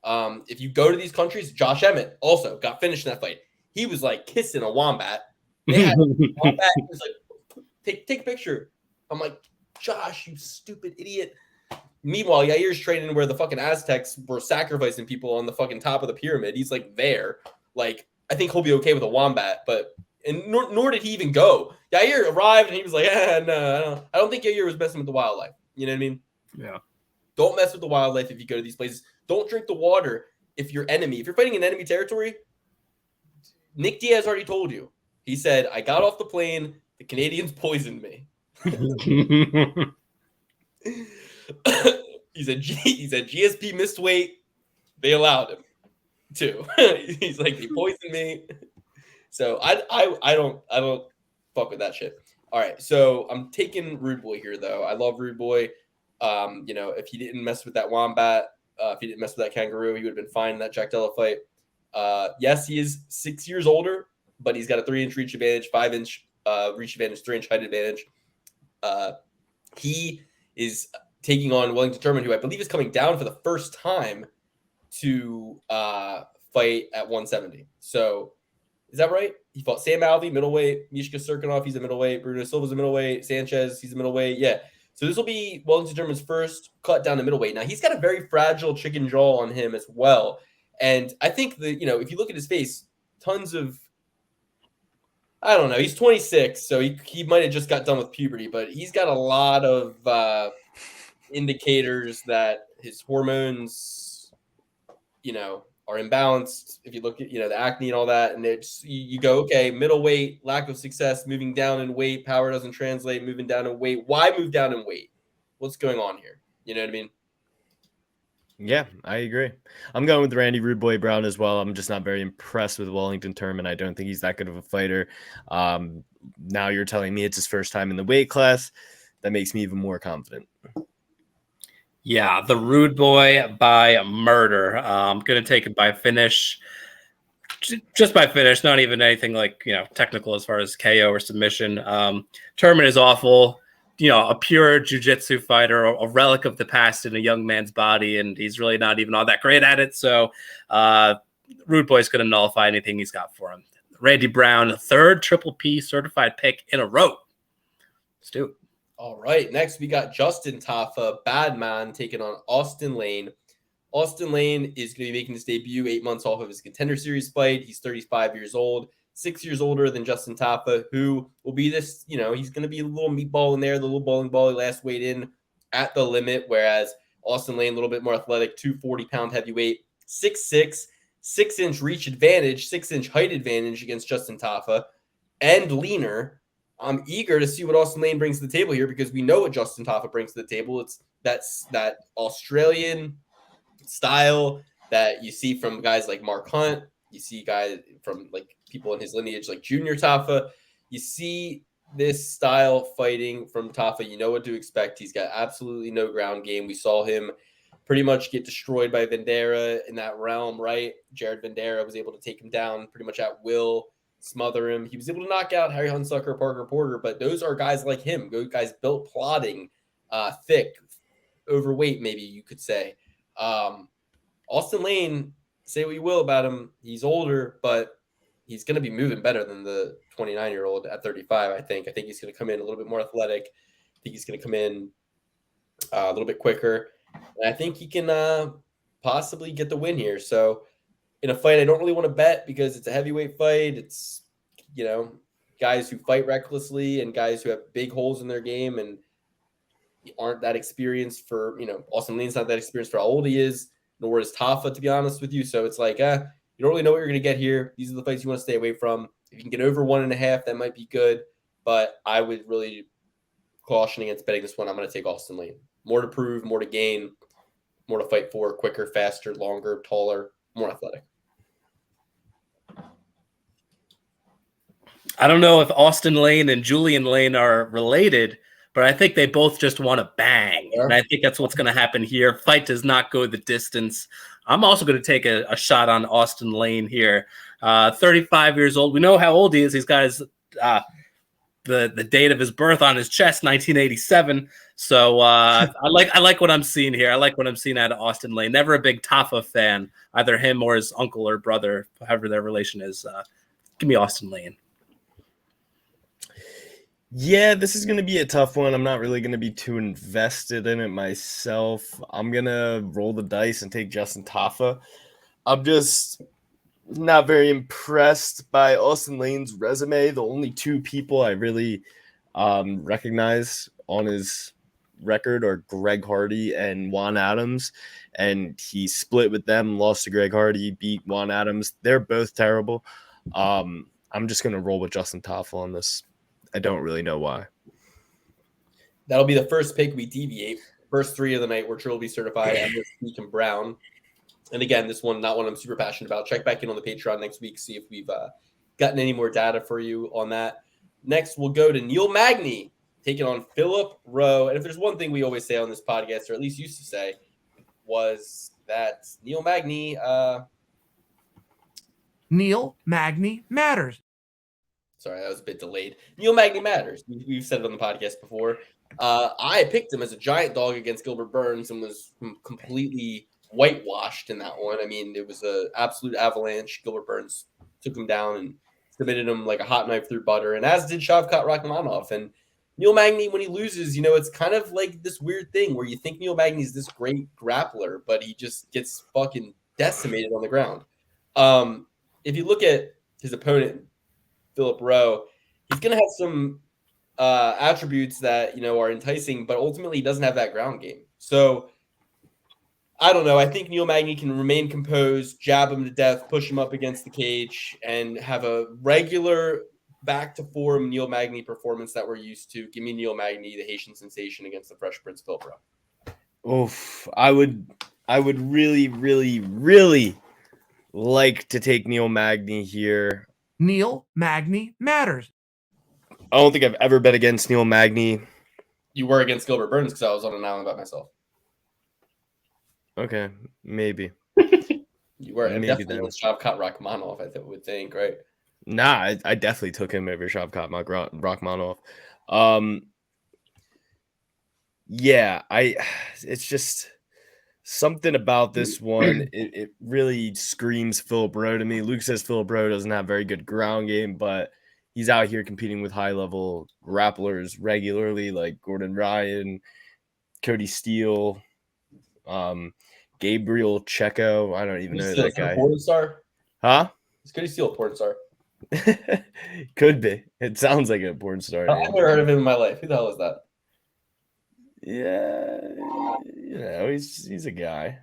If you go to these countries, Josh Emmett also got finished in that fight. He was like kissing a wombat. They had a wombat. He was like, take a picture. I'm like, Josh, you stupid idiot. Meanwhile, Yair's training where the fucking Aztecs were sacrificing people on the fucking top of the pyramid. He's like there. Like, I think he'll be okay with a wombat, but nor did he even go. Yair arrived and he was like, no, I don't think Yair was messing with the wildlife. You know what I mean? Yeah. Don't mess with the wildlife if you go to these places. Don't drink the water if you're fighting in enemy territory. Nick Diaz already told you. He said, I got off the plane. The Canadians poisoned me. he said GSP missed weight. They allowed him to. He's like, they poisoned me. So I don't fuck with that shit. All right, so I'm taking Rude Boy here though. I love Rude Boy. If he didn't mess with that wombat, if he didn't mess with that kangaroo, he would have been fine in that Jack Della fight. Yes, he is 6 years older, but he's got a 3-inch reach advantage, 5-inch reach advantage, 3-inch height advantage. He is taking on Wellington Turman, who I believe is coming down for the first time to fight at 170. So is that right? He fought Sam Alvey, middleweight, Mishka Serkinov, he's a middleweight, Bruno Silva's a middleweight, Sanchez, he's a middleweight. Yeah. So this will be Wellington Turman's first cut down to middleweight. Now he's got a very fragile chicken jaw on him as well. And I think that, if you look at his face, tons of, I don't know, he's 26, so he might have just got done with puberty, but he's got a lot of indicators that his hormones, are imbalanced. If you look at, the acne and all that, and it's, you go, okay, middleweight, lack of success, moving down in weight, power doesn't translate, moving down in weight. Why move down in weight? What's going on here? You know what I mean? Yeah, I agree. I'm going with Randy Rude Boy Brown as well. I'm just not very impressed with Wellington Turman. I don't think he's that good of a fighter. Now you're telling me it's his first time in the weight class. That makes me even more confident. Yeah, the Rude Boy by murder. I'm going to take it by finish. Just by finish, not even anything like, technical as far as KO or submission. Turman is awful. A pure jiu-jitsu fighter, a relic of the past in a young man's body, and he's really not even all that great at it. So Rude Boy's going to nullify anything he's got for him. Randy Brown, third Triple P certified pick in a row. Let's do it. All right, next we got Justin Tafa, bad man, taking on Austin Lane. Austin Lane is going to be making his debut 8 months off of his Contender Series fight. He's 35 years old. 6 years older than Justin Tafa, who will be this, he's going to be a little meatball in there, the little bowling ball. He last weighed in at the limit, whereas Austin Lane, a little bit more athletic, 240-pound heavyweight, 6'6", 6-inch reach advantage, 6-inch height advantage against Justin Tafa, and leaner. I'm eager to see what Austin Lane brings to the table here because we know what Justin Tafa brings to the table. It's that Australian style that you see from guys like Mark Hunt. You see guys from like people in his lineage like Junior Tafa. You see this style fighting from Tafa. You know what to expect. He's got absolutely no ground game. We saw him pretty much get destroyed by Vendera in that realm, right? Jared Vendera was able to take him down pretty much at will, smother him. He was able to knock out Harry Hunsucker, Parker Porter, but those are guys like him. Those guys built plotting, thick, overweight, maybe you could say. Austin Lane, say what you will about him, he's older, but he's going to be moving better than the 29-year-old at 35, I think. I think he's going to come in a little bit more athletic. I think he's going to come in a little bit quicker. And I think he can possibly get the win here. So in a fight I don't really want to bet because it's a heavyweight fight. It's, guys who fight recklessly and guys who have big holes in their game and aren't that experienced for, Austin Lane's not that experienced for how old he is, nor is Tafa, to be honest with you. So it's like, you don't really know what you're going to get here. These are the fights you want to stay away from. If you can get over 1.5, that might be good. But I would really caution against betting this one. I'm going to take Austin Lane. More to prove, more to gain, more to fight for, quicker, faster, longer, taller, more athletic. I don't know if Austin Lane and Julian Lane are related, but I think they both just want to bang. Yeah. And I think that's what's going to happen here. Fight does not go the distance. I'm also going to take a shot on Austin Lane here. 35 years old. We know how old he is. He's got his the date of his birth on his chest, 1987. So I like what I'm seeing here. I like what I'm seeing out of Austin Lane. Never a big Tafa fan, either him or his uncle or brother, however their relation is. Give me Austin Lane. Yeah, this is going to be a tough one. I'm not really going to be too invested in it myself. I'm going to roll the dice and take Justin Tafa. I'm just not very impressed by Austin Lane's resume. The only two people I really recognize on his record are Greg Hardy and Juan Adams. And he split with them, lost to Greg Hardy, beat Juan Adams. They're both terrible. I'm just going to roll with Justin Tafa on this. I don't really know why. That'll be the first pick we deviate. First three of the night were Trilby certified, Emmers, Peak, and Brown. And again, this one, not one I'm super passionate about. Check back in on the Patreon next week, see if we've gotten any more data for you on that. Next, we'll go to Neil Magny, taking on Philip Rowe. And if there's one thing we always say on this podcast, or at least used to say, was that Neil Magny... Neil Magny matters. Sorry, that was a bit delayed. Neil Magny matters. We've said it on the podcast before. I picked him as a giant dog against Gilbert Burns and was completely whitewashed in that one. I mean, it was an absolute avalanche. Gilbert Burns took him down and submitted him like a hot knife through butter, and as did Shavkat Rakhmonov. And Neil Magny, when he loses, it's kind of like this weird thing where you think Neil Magny is this great grappler, but he just gets fucking decimated on the ground. If you look at his opponent, Philip Rowe, he's going to have some attributes that, are enticing, but ultimately he doesn't have that ground game. So I don't know. I think Neil Magny can remain composed, jab him to death, push him up against the cage, and have a regular back to form Neil Magny performance that we're used to. Give me Neil Magny, the Haitian sensation, against the Fresh Prince Philip Rowe. Oof. I would really, really, really like to take Neil Magny here. Neil Magny matters. I don't think I've ever bet against Neil Magny. You were against Gilbert Burns because I was on an island by myself. Okay, maybe. You were, and definitely with Shavkat Rakhmonov, I would think, right? Nah, I definitely took him over Shavkat Rakhmonov. Yeah, it's just something about this one. It really screams Philip Rowe to me. Luke says Philip Rowe doesn't have very good ground game, but he's out here competing with high-level grapplers regularly, like Gordon Ryan, Cody Steele, Gabriel Checo. I don't even know that guy. Porn star? Huh? Is Cody Steele a porn star? Could be. It sounds like a porn star. I've never heard of him in my life. Who the hell is that? Yeah, he's a guy.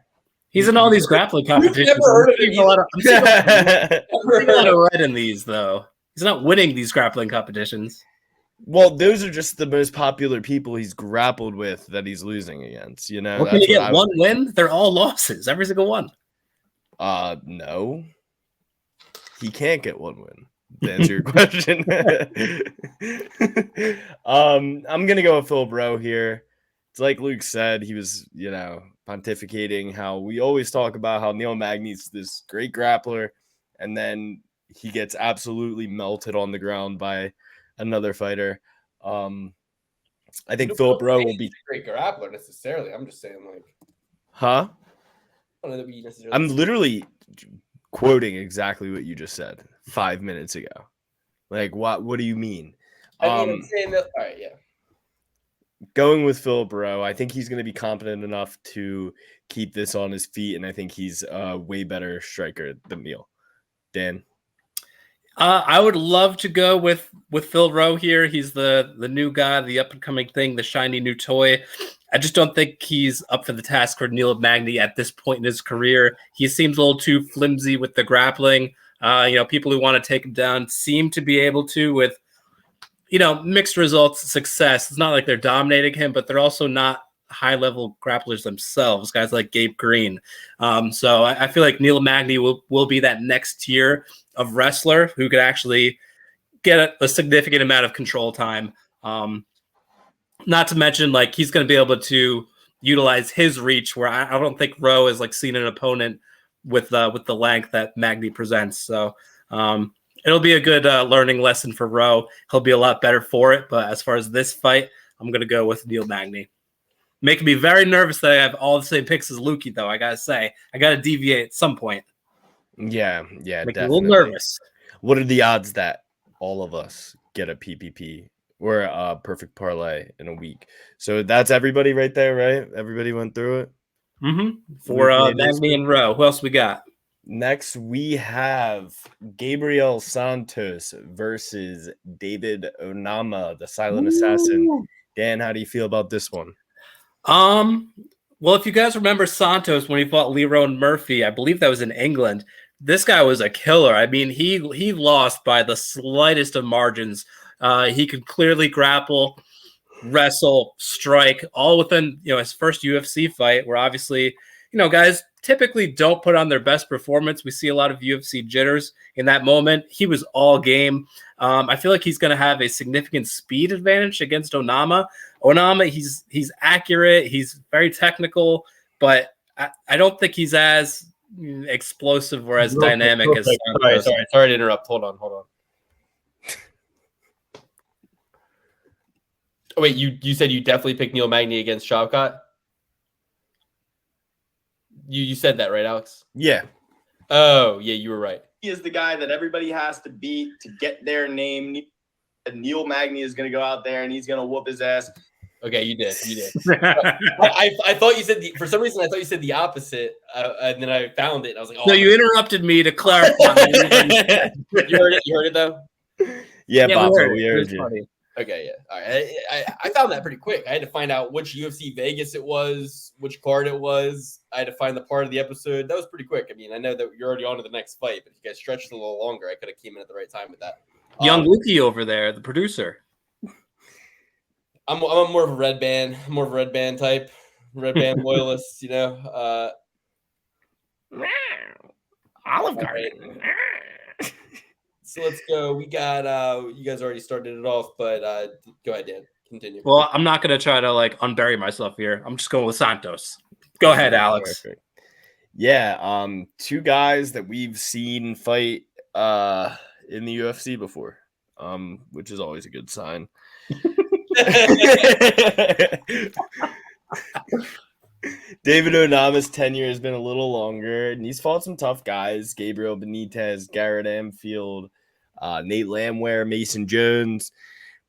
He's in all these grappling competitions. I've never heard of him. I'm seeing a lot of red in these, though. He's not winning these grappling competitions. Well, those are just the most popular people he's grappled with that he's losing against. Well, can you get one win? They're all losses, every single one. No. He can't get one win. To answer your question. I'm gonna go with Philip Rowe here. It's like Luke said, he was, pontificating how we always talk about how Neil Magny's this great grappler, and then he gets absolutely melted on the ground by another fighter. I think Philip Rowe will be a great grappler necessarily. I'm just saying, huh? I don't know that we necessarily. I'm literally quoting exactly what you just said 5 minutes ago. Like, what do you mean? I'm saying that. All right, yeah. Going with Philip Rowe, I think he's going to be competent enough to keep this on his feet, and I think he's a way better striker than Neil. Dan? I would love to go with Phil Rowe here. He's the new guy, the up-and-coming thing, the shiny new toy. I just don't think he's up for the task for Neil Magny at this point in his career. He seems a little too flimsy with the grappling. People who want to take him down seem to be able to with, mixed results, success. It's not like they're dominating him, but they're also not high-level grapplers themselves, guys like Gabe Green. So I feel like Neil Magny will be that next tier of wrestler who could actually get a significant amount of control time. Not to mention, he's going to be able to utilize his reach, where I don't think Rowe has seen an opponent with the length that Magny presents. So It'll be a good learning lesson for Rowe. He'll be a lot better for it. But as far as this fight, I'm going to go with Neil Magny. Making me very nervous that I have all the same picks as Lukey, though. I got to say, I got to deviate at some point. Yeah, Make definitely. me a little nervous. What are the odds that all of us get a PPP or a perfect parlay in a week? So that's everybody right there, right? Everybody went through it. For Magny and Rowe. Who else we got? Next, we have Gabriel Santos versus David Onama, the silent assassin. Dan, how do you feel about this one? Well, if you guys remember Santos when he fought Leroy Murphy, I believe that was in England. This guy was a killer. I mean, he lost by the slightest of margins. He could clearly grapple, wrestle, strike, all within his first UFC fight. Where obviously, guys typically don't put on their best performance. We see a lot of UFC jitters in that moment. He was all game. I feel like he's going to have a significant speed advantage against Onama. Onama, he's accurate. He's very technical, but I don't think he's as explosive or as dynamic as Santos. Sorry to interrupt. Hold on. Oh, wait, you said you definitely picked Neil Magny against Shavkat? You said that, right, Alex? Yeah. Oh, yeah, you were right. He is the guy that everybody has to beat to get their name. Neil Magny is going to go out there and he's going to whoop his ass. Okay, you did. I thought you said for some reason I thought you said the opposite, and then I found it. And I was like, "Oh." No, you interrupted me to clarify. You heard it though. Yeah, Papa, we heard you. Funny. Okay, yeah. All right. I found that pretty quick. I had to find out which UFC Vegas it was, which card it was. I had to find the part of the episode. That was pretty quick. I mean, I know that you're already on to the next fight, but if you guys stretched it a little longer, I could have came in at the right time with that. Young Lukey over there, the producer. I'm more of a red band type, red band loyalist, Olive Garden. So let's go. We got you guys already started it off, but go ahead, Dan. Continue. Well, I'm not gonna try to unbury myself here. I'm just going with Santos. Go ahead, Alex. Perfect. Yeah, two guys that we've seen fight in the UFC before, which is always a good sign. David Onama's tenure has been a little longer, and he's fought some tough guys: Gabriel Benitez, Garrett Amfield, Nate Landwehr, Mason Jones.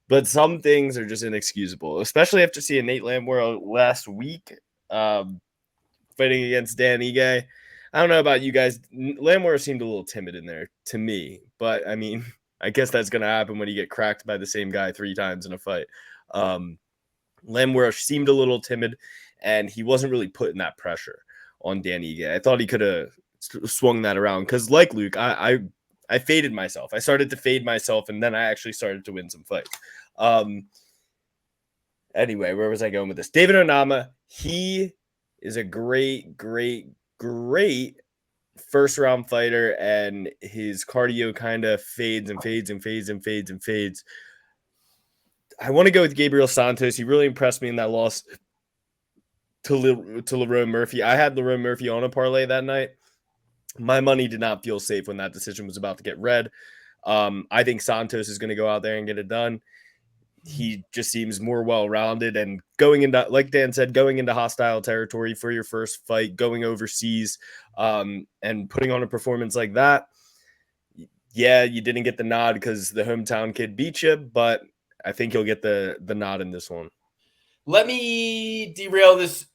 But some things are just inexcusable, especially after seeing Nate Landwehr last week fighting against Dan Ige. I don't know about you guys. Landwehr seemed a little timid in there to me, but I mean, I guess that's going to happen when you get cracked by the same guy 3 times in a fight. Landwehr seemed a little timid, and he wasn't really putting that pressure on Dan Ige. I thought he could have swung that around because, like Luke, I faded myself. I started to fade myself, and then I actually started to win some fights. Anyway, where was I going with this? David Onama, he is a great first-round fighter, and his cardio kind of fades. I want to go with Gabriel Santos. He really impressed me in that loss to Leroy Murphy. I had Leroy Murphy on a parlay that night. My money did not feel safe when that decision was about to get read. I think Santos is going to go out there and get it done. He just seems more well-rounded, and going into, like Dan said, going into hostile territory for your first fight, going overseas, and putting on a performance like that. Yeah, you didn't get the nod because the hometown kid beat you, but I think you'll get the nod in this one. Let me derail this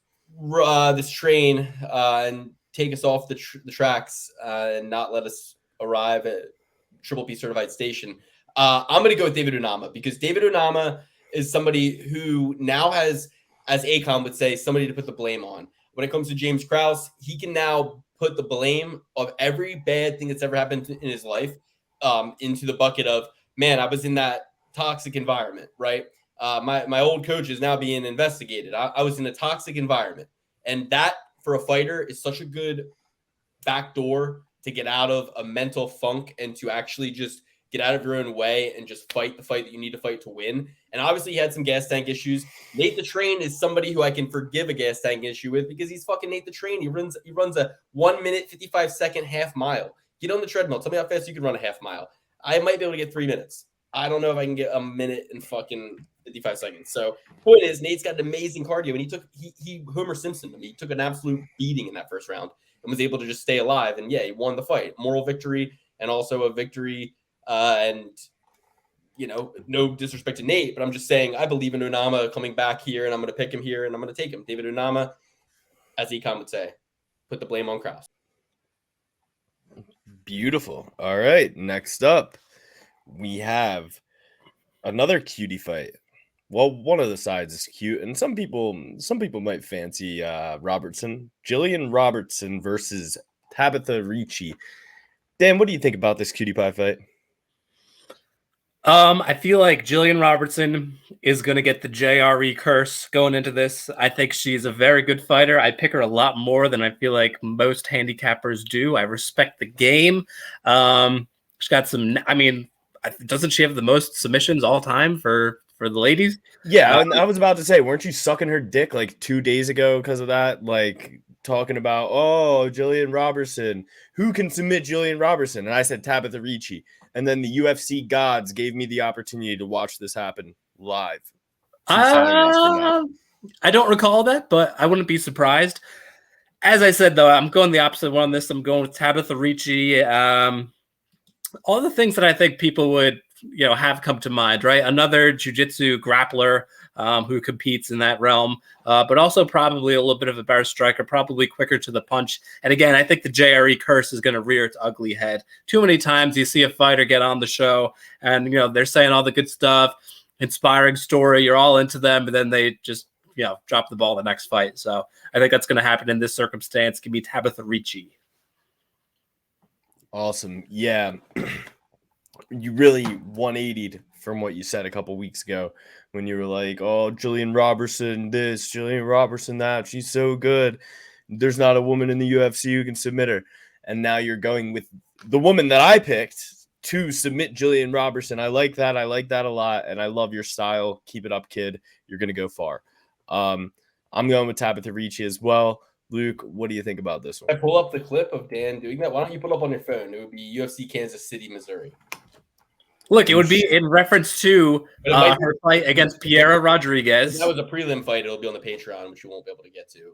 train and take us off the tracks and not let us arrive at Triple P certified station. I'm going to go with David Onama because David Onama is somebody who now has, as Akon would say, somebody to put the blame on. When it comes to James Krause, he can now put the blame of every bad thing that's ever happened in his life into the bucket of, man, I was in that toxic environment, right? My old coach is now being investigated. I was in a toxic environment. And that, for a fighter, is such a good backdoor to get out of a mental funk and to actually just get out of your own way and just fight the fight that you need to fight to win. And obviously he had some gas tank issues. Nate the Train is somebody who I can forgive a gas tank issue with because he's fucking Nate the Train. He runs a 1 minute, 55 second half mile. Get on the treadmill. Tell me how fast you can run a half mile. I might be able to get 3 minutes. I don't know if I can get a minute and fucking 55 seconds. So point is, Nate's got an amazing cardio, and he Homer Simpson him. He took an absolute beating in that first round and was able to just stay alive. And yeah, he won the fight. Moral victory, and also a victory. And no disrespect to Nate, but I'm just saying I believe in Onama coming back here, and I'm going to pick him here, and I'm going to take him. David Onama, as Econ would say, put the blame on Krause. Beautiful. All right, next up, we have another cutie fight. Well, one of the sides is cute, and some people might fancy Robertson. Jillian Robertson versus Tabitha Ricci. Dan, what do you think about this cutie pie fight? I feel like Jillian Robertson is going to get the JRE curse going into this. I think she's a very good fighter. I pick her a lot more than I feel like most handicappers do. I respect the game. She's got some, doesn't she have the most submissions all time for the ladies? Yeah, I was about to say, weren't you sucking her dick like 2 days ago because of that? Like talking about, Jillian Robertson. Who can submit Jillian Robertson? And I said Tabitha Ricci. And then the UFC gods gave me the opportunity to watch this happen live. I don't recall that, but I wouldn't be surprised. As I said, though, I'm going the opposite one on this. I'm going with Tabitha Ricci. All the things that I think people would, have come to mind, right? Another jiu-jitsu grappler who competes in that realm, but also probably a little bit of a better striker, probably quicker to the punch. And again, I think the JRE curse is going to rear its ugly head. Too many times you see a fighter get on the show and, they're saying all the good stuff, inspiring story, you're all into them, but then they just, drop the ball the next fight. So I think that's going to happen in this circumstance. Give me Tabitha Ricci. Awesome. Yeah. You really 180'd from what you said a couple weeks ago when you were like, Jillian Robertson this, Jillian Robertson that. She's so good. There's not a woman in the UFC who can submit her. And now you're going with the woman that I picked to submit Jillian Robertson. I like that. I like that a lot. And I love your style. Keep it up, kid. You're going to go far. I'm going with Tabitha Ricci as well. Luke, what do you think about this one? I pull up the clip of Dan doing that. Why don't you put it up on your phone? It would be UFC Kansas City, Missouri. Look, it would be in reference to her fight against Piera Rodrigues. If that was a prelim fight. It'll be on the Patreon, which you won't be able to get to.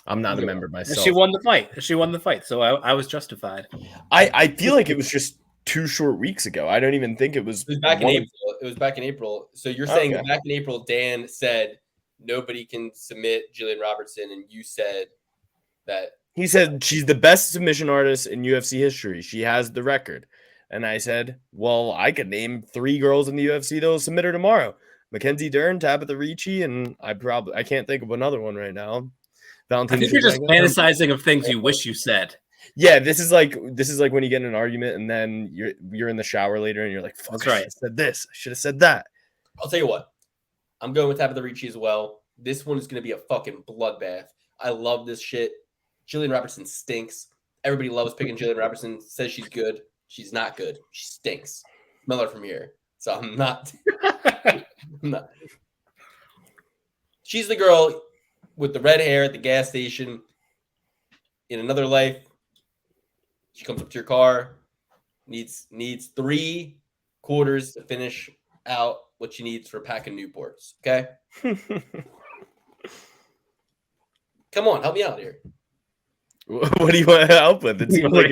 I'm not a member myself. She won the fight. So I was justified. I feel like it was just 2 short weeks ago. I don't even think it was. It was back in April. It was back in April. So you're saying that back in April, Dan said nobody can submit Jillian Robertson, and you said that he said she's the best submission artist in UFC history. She has the record. And I said, well, I could name 3 girls in the UFC that will submit her tomorrow. Mackenzie Dern, Tabitha Ricci, and I can't think of another one right now. I think you're just fantasizing of things you wish you said. Yeah, this is like when you get in an argument and then you're in the shower later and you're like, fuck, that's right. I said this. I should have said that. I'll tell you what. I'm going with Tabitha Ricci as well. This one is going to be a fucking bloodbath. I love this shit. Jillian Robertson stinks. Everybody loves picking Jillian Robertson. Says she's good. She's not good. She stinks. Smell her from here. So I'm not. She's the girl with the red hair at the gas station. In another life, she comes up to your car, needs 3 quarters to finish out what she needs for a pack of Newports. Okay? Come on, help me out here. What do you want to help with? It seems like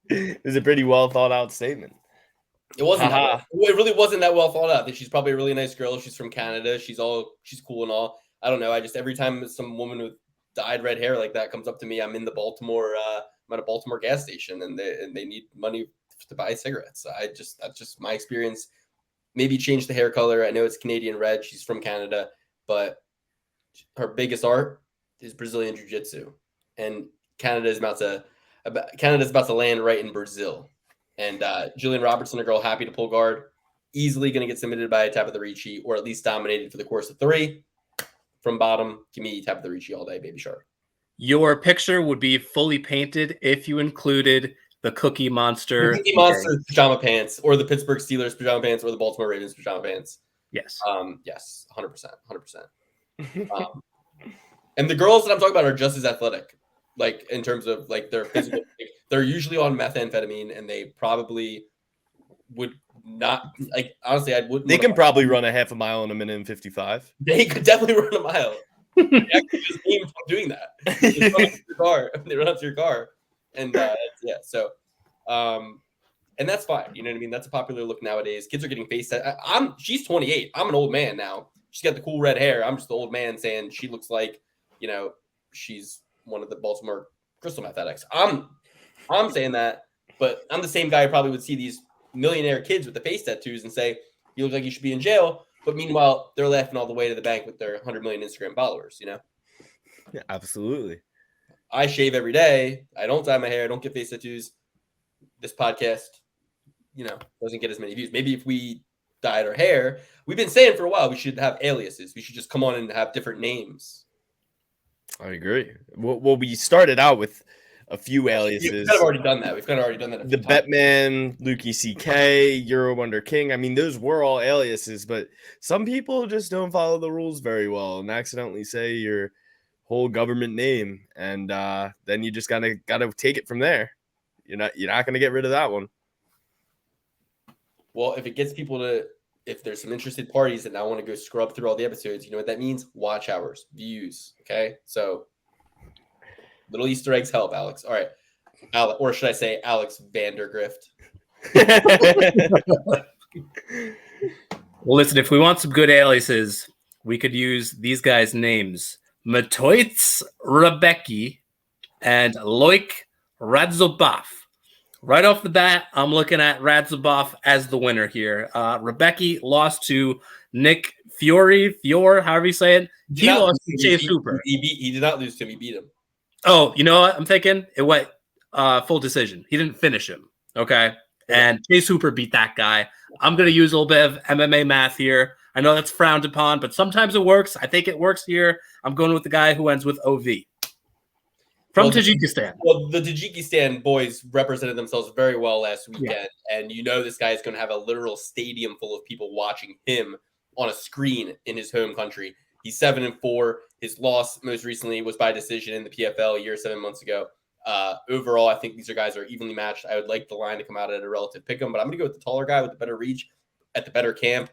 it was a pretty well thought out statement. It wasn't. It really wasn't that well thought out. I think she's probably a really nice girl. She's from Canada. She's cool and all. I don't know. Every time some woman with dyed red hair like that comes up to me, I'm in the Baltimore. I'm at a Baltimore gas station, and they need money to buy cigarettes. That's just my experience. Maybe change the hair color. I know it's Canadian red. She's from Canada, but her biggest art is Brazilian jiu-jitsu, and Canada's about to land right in Brazil. And Jillian Robertson, a girl happy to pull guard, easily going to get submitted by Tabitha Ricci, or at least dominated for the course of 3. From bottom, give me Tabitha Ricci all day, baby shark. Your picture would be fully painted if you included the Cookie Monster. The Cookie Monster pajama pants, or the Pittsburgh Steelers pajama pants, or the Baltimore Ravens pajama pants. Yes. Yes, 100%. And the girls that I'm talking about are just as athletic, like in terms of like their physical. They're usually on methamphetamine, and they probably would not like. Honestly, I wouldn't. They can probably run a half a mile in a minute and 55. They could definitely run a mile. They actually just aim from doing that. They run out to your car. They run out to your car, and yeah. So, and that's fine. You know what I mean? That's a popular look nowadays. Kids are getting face tat. She's 28. I'm an old man now. She's got the cool red hair. I'm just the old man saying she looks like, you know, she's one of the Baltimore crystal meth addicts. I'm saying that, but I'm the same guy who probably would see these millionaire kids with the face tattoos and say, you look like you should be in jail. But meanwhile, they're laughing all the way to the bank with their 100 million Instagram followers, you know? Yeah, absolutely. I shave every day. I don't dye my hair. I don't get face tattoos. This podcast, you know, doesn't get as many views. Maybe if we dyed our hair, we've been saying for a while we should have aliases. We should just come on and have different names. I agree. Well, we started out with a few aliases. We've kind of already done that. The Batman, Lukey CK, Euro Wonder King. I mean, those were all aliases, but some people just don't follow the rules very well and accidentally say your whole government name, and then you just gotta take it from there. You're not gonna get rid of that one. Well, if it gets people if there's some interested parties that now want to go scrub through all the episodes, you know what that means? Watch hours, views. Okay, so little Easter eggs help, Alex. All right, or should I say Alex Vandergrift? Well, listen, if we want some good aliases, we could use these guys' names: Matoitz Rebecki and Loik Radzhabov. Right off the bat, I'm looking at Radzhabov as the winner here. Rebecki lost to Nick Fior, however you say it. He lost to Chase Cooper. He did not lose to him. He beat him. Oh, you know what? I'm thinking it went full decision. He didn't finish him. Okay. And Chase Hooper beat that guy. I'm going to use a little bit of MMA math here. I know that's frowned upon, but sometimes it works. I think it works here. I'm going with the guy who ends with OV. From Tajikistan. Well, the Tajikistan boys represented themselves very well last weekend. Yeah. And you know this guy is going to have a literal stadium full of people watching him on a screen in his home country. He's 7-4. His loss most recently was by decision in the PFL a year, 7 months ago. Overall, I think these guys are evenly matched. I would like the line to come out at a relative pick'em, but I'm going to go with the taller guy with the better reach at the better camp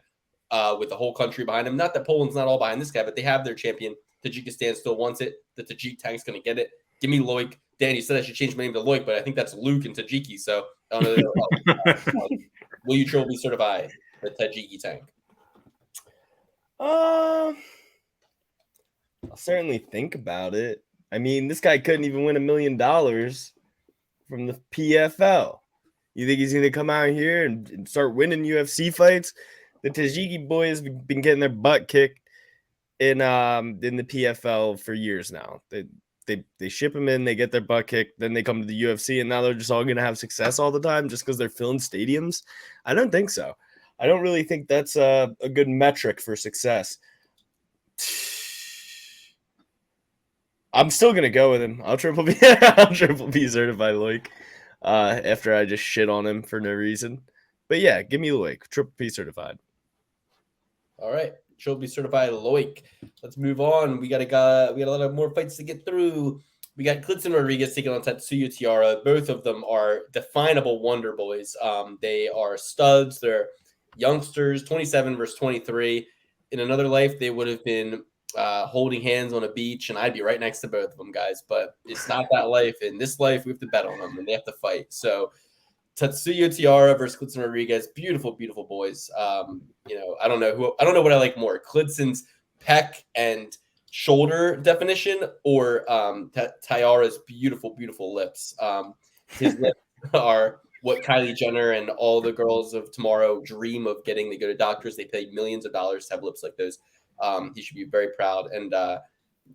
with the whole country behind him. Not that Poland's not all behind this guy, but they have their champion. Tajikistan still wants it. The Tajik tank's going to get it. Give me Loik. Dan, you said I should change my name to Loik, but I think that's Luke and Tajiki. So I don't know. Will you triple be certified the Tajiki tank? I'll certainly think about it. I mean, this guy couldn't even win $1 million from the PFL. You think he's going to come out here and start winning UFC fights? The Tajiki boys have been getting their butt kicked in the PFL for years now. They ship them in, they get their butt kicked, then they come to the UFC, and now they're just all going to have success all the time just because they're filling stadiums? I don't think so. I don't really think that's a good metric for success. I'm still going to go with him. I'll triple B certified Loik after I just shit on him for no reason. But yeah, give me Loik, triple P certified. All right. She'll be certified Loik. Let's move on. We got a lot of more fights to get through. We got Klidson Rodrigues taking on Tatsuya Taira. Both of them are definable wonder boys. They are studs. They're youngsters, 27 versus 23. In another life, they would have been holding hands on a beach, and I'd be right next to both of them, guys. But it's not that life. In this life, we have to bet on them, and they have to fight. So Tatsuya Taira versus Klidson Rodrigues, beautiful, beautiful boys. I don't know what I like more, Klidson's pec and shoulder definition, or Taira's beautiful, beautiful lips. His lips are what Kylie Jenner and all the girls of tomorrow dream of getting. They go to doctors, they pay millions of dollars to have lips like those. He should be very proud, and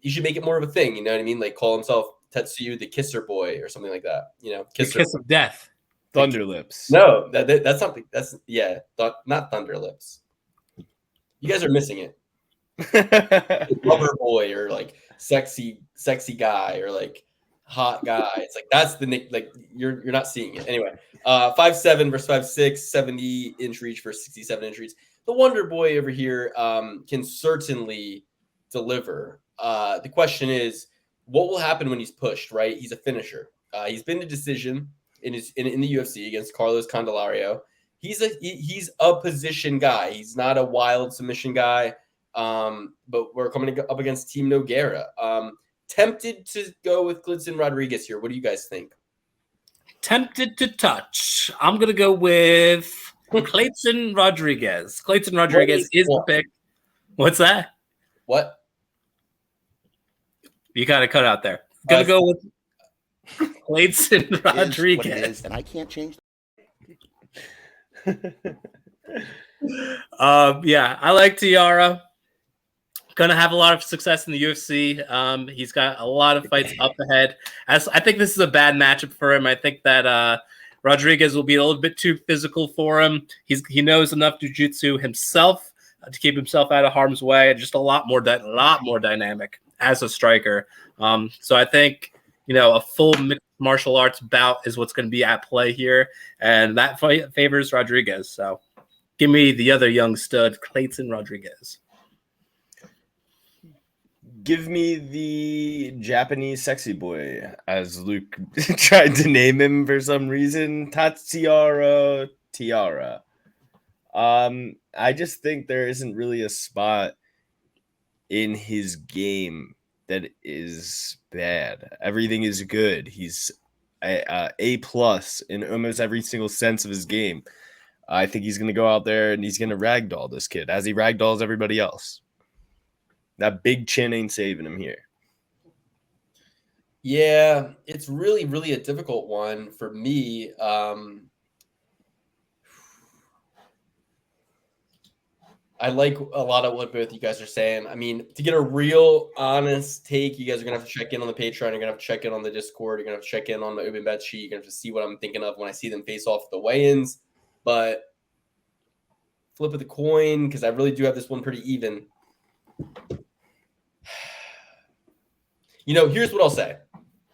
he should make it more of a thing. You know what I mean? Like call himself Tatsuya the Kisser Boy or something like that. You know, the kiss of death. Thunder Lips. No, that's something. That's not Thunder Lips. You guys are missing it. Lover boy, or like sexy guy, or like hot guy. It's like that's the nick. Like you're not seeing it anyway. 5'7" versus 5'6", 70-inch reach versus 67-inch reach. The Wonder Boy over here can certainly deliver. The question is, what will happen when he's pushed? Right, he's a finisher. He's been to decision in the UFC against Carlos Candelario. he's a position guy. He's not a wild submission guy. But we're coming up against Team Nogueira. Tempted to go with Glidson Rodrigues here. What do you guys think? Tempted to touch. I'm going to go with Clayton Rodrigues. Clayton Rodrigues is the pick. What's that? What? You got to cut out there. Going to go with Clayton Rodrigues. What it is, and I can't change. Yeah, I like Taira. Going to have a lot of success in the UFC. He's got a lot of fights up ahead. I think this is a bad matchup for him. I think that Rodrigues will be a little bit too physical for him. He knows enough jiu-jitsu himself to keep himself out of harm's way, and just a lot more dynamic as a striker. So I think a full mixed martial arts bout is what's going to be at play here, and that fight favors Rodrigues. So give me the other young stud, Clayton Rodrigues. Give me the Japanese sexy boy, as Luke tried to name him for some reason, Taira. I just think there isn't really a spot in his game that is bad. Everything is good. He's A plus in almost every single sense of his game. I think he's going to go out there and he's going to ragdoll this kid as he ragdolls everybody else. That big chin ain't saving him here. Yeah, it's really, really a difficult one for me. I like a lot of what both you guys are saying. I mean, to get a real honest take, you guys are going to have to check in on the Patreon. You're going to have to check in on the Discord. You're going to have to check in on the Open Bet sheet. You're going to have to see what I'm thinking of when I see them face off at the weigh-ins. But flip of the coin, because I really do have this one pretty even. Here's what I'll say.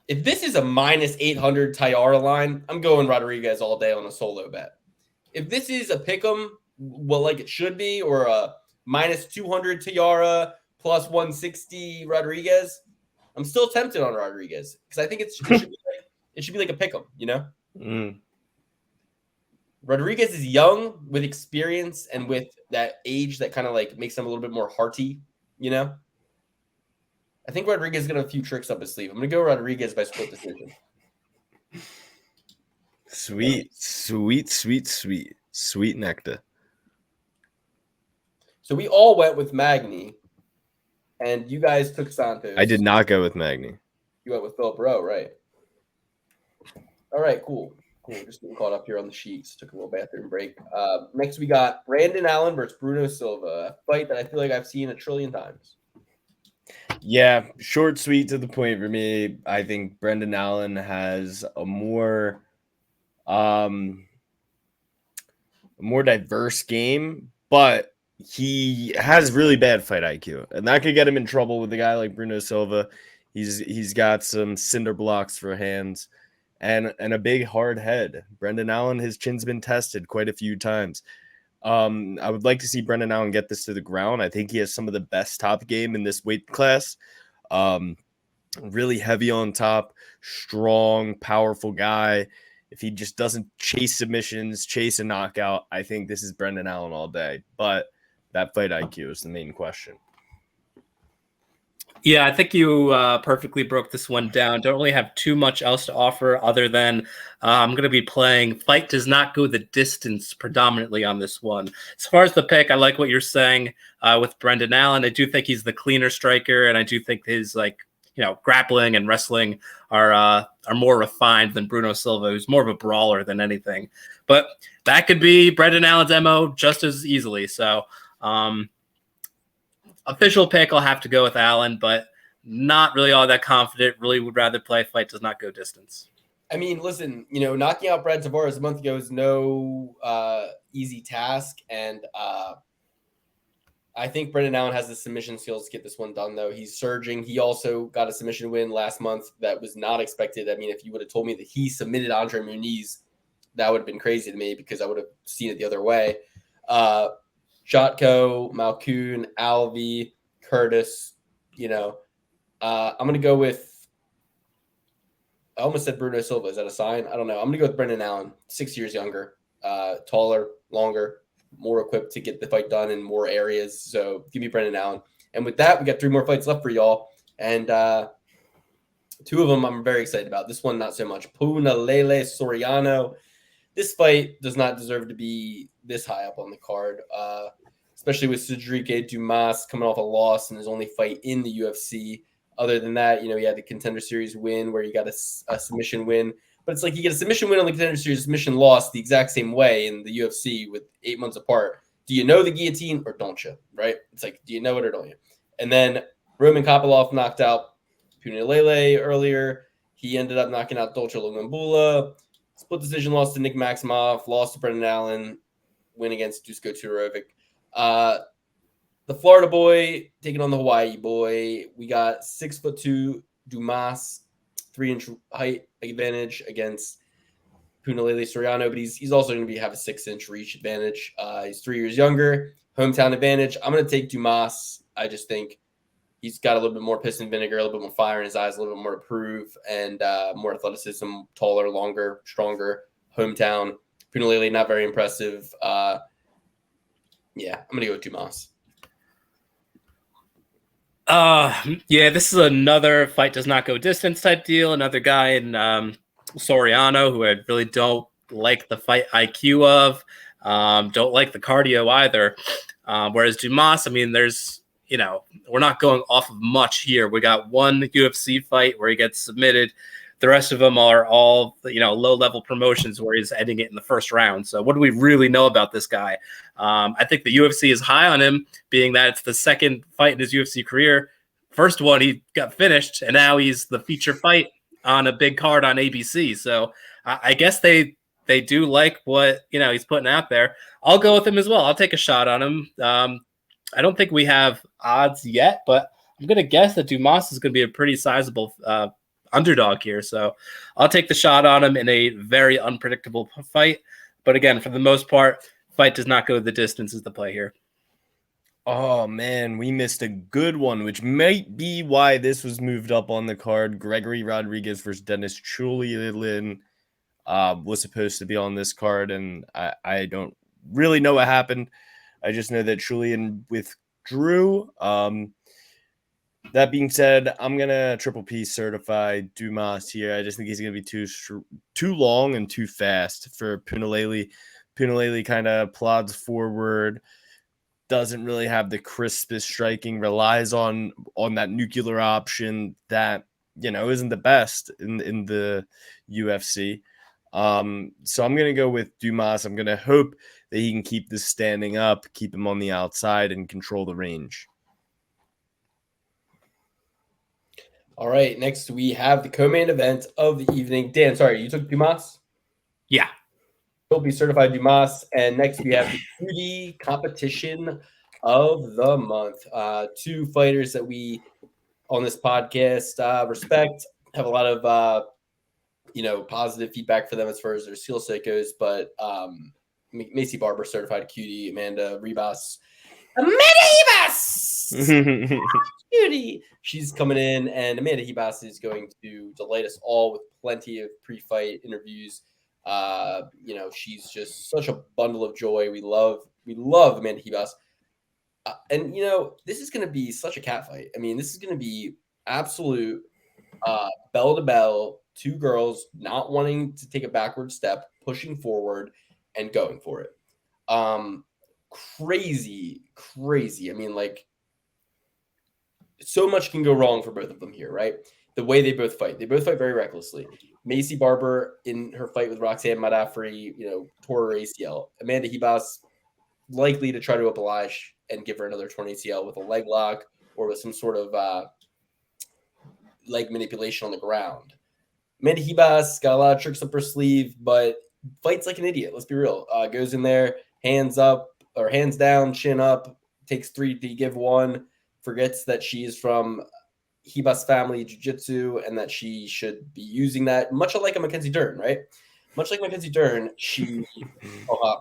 If this is a minus 800 Taira line, I'm going Rodrigues all day on a solo bet. If this is a pick'em, like it should be, or a minus 200 Taira plus 160 Rodrigues, I'm still tempted on Rodrigues because I think it should be like a pick'em, Rodrigues is young with experience and with that age that kind of like makes him a little bit more hearty, I think Rodrigues is going to have a few tricks up his sleeve. I'm going to go Rodrigues by split decision. Sweet nectar. So we all went with Magny, and you guys took Santos. I did not go with Magny. You went with Philip Rowe, right? All right, cool. Just getting caught up here on the sheets. Took a little bathroom break. Next, we got Brandon Allen versus Bruno Silva, a fight that I feel like I've seen a trillion times. Yeah, short, sweet, to the point for me. I think Brendan Allen has a more diverse game, but he has really bad fight IQ, and that could get him in trouble with a guy like Bruno Silva. He's got some cinder blocks for hands and a big hard head. Brendan Allen, his chin's been tested quite a few times. I would like to see Brendan Allen get this to the ground. I think he has some of the best top game in this weight class. Really heavy on top, strong, powerful guy. If he just doesn't chase submissions, chase a knockout, I think this is Brendan Allen all day. But that fight IQ is the main question. Yeah, I think you perfectly broke this one down. Don't really have too much else to offer other than I'm going to be playing fight does not go the distance predominantly on this one. As far as the pick, I like what you're saying with Brendan Allen. I do think he's the cleaner striker, and I do think his grappling and wrestling are more refined than Bruno Silva, who's more of a brawler than anything. But that could be Brendan Allen's MO just as easily. So official pick, I'll have to go with Allen, but not really all that confident. Really would rather play fight does not go distance. I mean, listen, knocking out Brad Tavares a month ago is no easy task, and I think Brendan Allen has the submission skills to get this one done, though. He's surging. He also got a submission win last month that was not expected. I mean, if you would have told me that he submitted Andre Muniz, that would have been crazy to me because I would have seen it the other way. Jotko, Malkoon, Alvey, Curtis, I'm going to go with, I almost said Bruno Silva. Is that a sign? I don't know. I'm going to go with Brendan Allen, 6 years younger. taller, longer, more equipped to get the fight done in more areas. So give me Brendan Allen. And with that, we got 3 more fights left for y'all. And 2 of them I'm very excited about. This one, not so much. Punalele Soriano. This fight does not deserve to be this high up on the card, especially with Cedric Dumas coming off a loss in his only fight in the UFC. Other than that, he had the Contender Series win where he got a submission win. But it's like you get a submission win on the Contender Series, submission loss the exact same way in the UFC with 8 months apart. Do you know the guillotine or don't you? Right? It's like, do you know it or don't you? And then Roman Kopylov knocked out Punalele earlier. He ended up knocking out Dolce Lugambula. Split decision loss to Nick Maximoff. Lost to Brendan Allen. Win against Dusko Turovic. The Florida boy taking on the Hawaii boy. We got 6'2" Dumas, 3-inch height advantage against Punalele Soriano, but he's also going to have a 6-inch reach advantage. He's 3 years younger. Hometown advantage. I'm going to take Dumas. I just think he's got a little bit more piss and vinegar, a little bit more fire in his eyes, a little bit more to prove, and more athleticism, taller, longer, stronger. Hometown. Punalele, not very impressive. I'm going to go with Dumas. This is another fight does not go distance type deal. Another guy in Soriano, who I really don't like the fight IQ of, don't like the cardio either. Whereas Dumas, there's, we're not going off of much here. We got one UFC fight where he gets submitted. The rest of them are all, low-level promotions where he's ending it in the first round. So what do we really know about this guy? I think the UFC is high on him, being that it's the second fight in his UFC career. First one, he got finished, and now he's the feature fight on a big card on ABC. So I guess they do like what, he's putting out there. I'll go with him as well. I'll take a shot on him. I don't think we have odds yet, but I'm going to guess that Dumas is going to be a pretty sizable underdog here. So I'll take the shot on him in a very unpredictable fight. But again, for the most part, fight does not go the distance is the play here. Oh, man, we missed a good one, which might be why this was moved up on the card. Gregory Rodrigues versus Dennis Chulilin was supposed to be on this card, and I don't really know what happened. I just know that Chulilin withdrew. That being said, I'm going to triple P certify Dumas here. I just think he's going to be too long and too fast for Punalele. Punalele kind of plods forward, doesn't really have the crispest striking, relies on that nuclear option that, isn't the best in the UFC. So I'm going to go with Dumas. I'm going to hope that he can keep this standing up, keep him on the outside, and control the range. All right, next we have the co-main event of the evening. Dan, sorry, you took Dumas? Yeah. He'll be certified Dumas. And next we have the beauty competition of the month. 2 fighters that we, on this podcast, respect, have a lot of, positive feedback for them as far as their skill set goes. But Macy Barber, certified cutie, Amanda Ribas. Cutie. She's coming in, and Amanda Ribas is going to delight us all with plenty of pre-fight interviews. She's just such a bundle of joy. We love Amanda Ribas. And this is going to be such a cat fight. This is going to be absolute bell to bell, 2 girls not wanting to take a backward step, pushing forward and going for it. Crazy. So much can go wrong for both of them here, right? The way they both fight very recklessly. Macy Barber in her fight with Roxanne Madafri, tore her ACL. Amanda Ribas likely to try to oblige and give her another torn ACL with a leg lock or with some sort of leg manipulation on the ground. Amanda Ribas got a lot of tricks up her sleeve, but fights like an idiot. Let's be real. Goes in there, hands up or hands down, chin up, takes 3 to give 1, forgets that she is from Ribas family jiu-jitsu and that she should be using that, much like a Mackenzie Dern, right? Much like Mackenzie Dern, she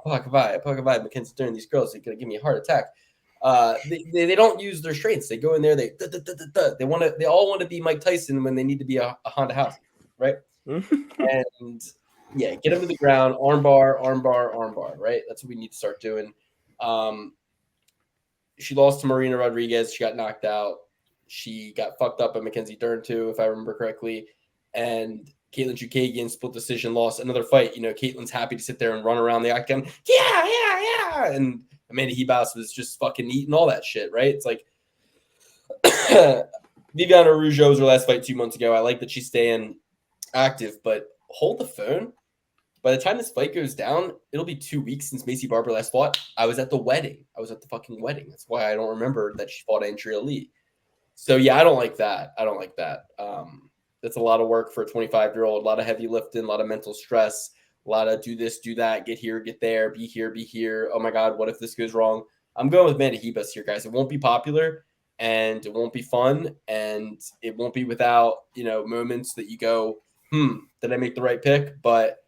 Mackenzie Dern, these girls are going to give me a heart attack. They don't use their strengths. They go in there, they all want to be Mike Tyson when they need to be a Honda House, right? And Yeah, get him to the ground, armbar, armbar, armbar, right? That's what we need to start doing. She lost to Marina Rodrigues. She got knocked out. She got fucked up by Mackenzie Dern, too, if I remember correctly. And Caitlin Chukagian, split decision, lost another fight. Caitlin's happy to sit there and run around the octagon. Yeah. And Amanda Ribas was just fucking eating all that shit, right? It's like Viviana Araujo was her last fight 2 months ago. I like that she's staying active, but hold the phone. By the time this fight goes down, it'll be 2 weeks since Maycee Barber last fought. I was at the wedding. I was at the fucking wedding. That's why I don't remember that she fought Andrea Lee. So, yeah, I don't like that. That's a lot of work for a 25-year-old, a lot of heavy lifting, a lot of mental stress, a lot of do this, do that, get here, get there, be here. Oh, my God, what if this goes wrong? I'm going with Amanda Ribas here, guys. It won't be popular, and it won't be fun, and it won't be without, moments that you go, did I make the right pick? But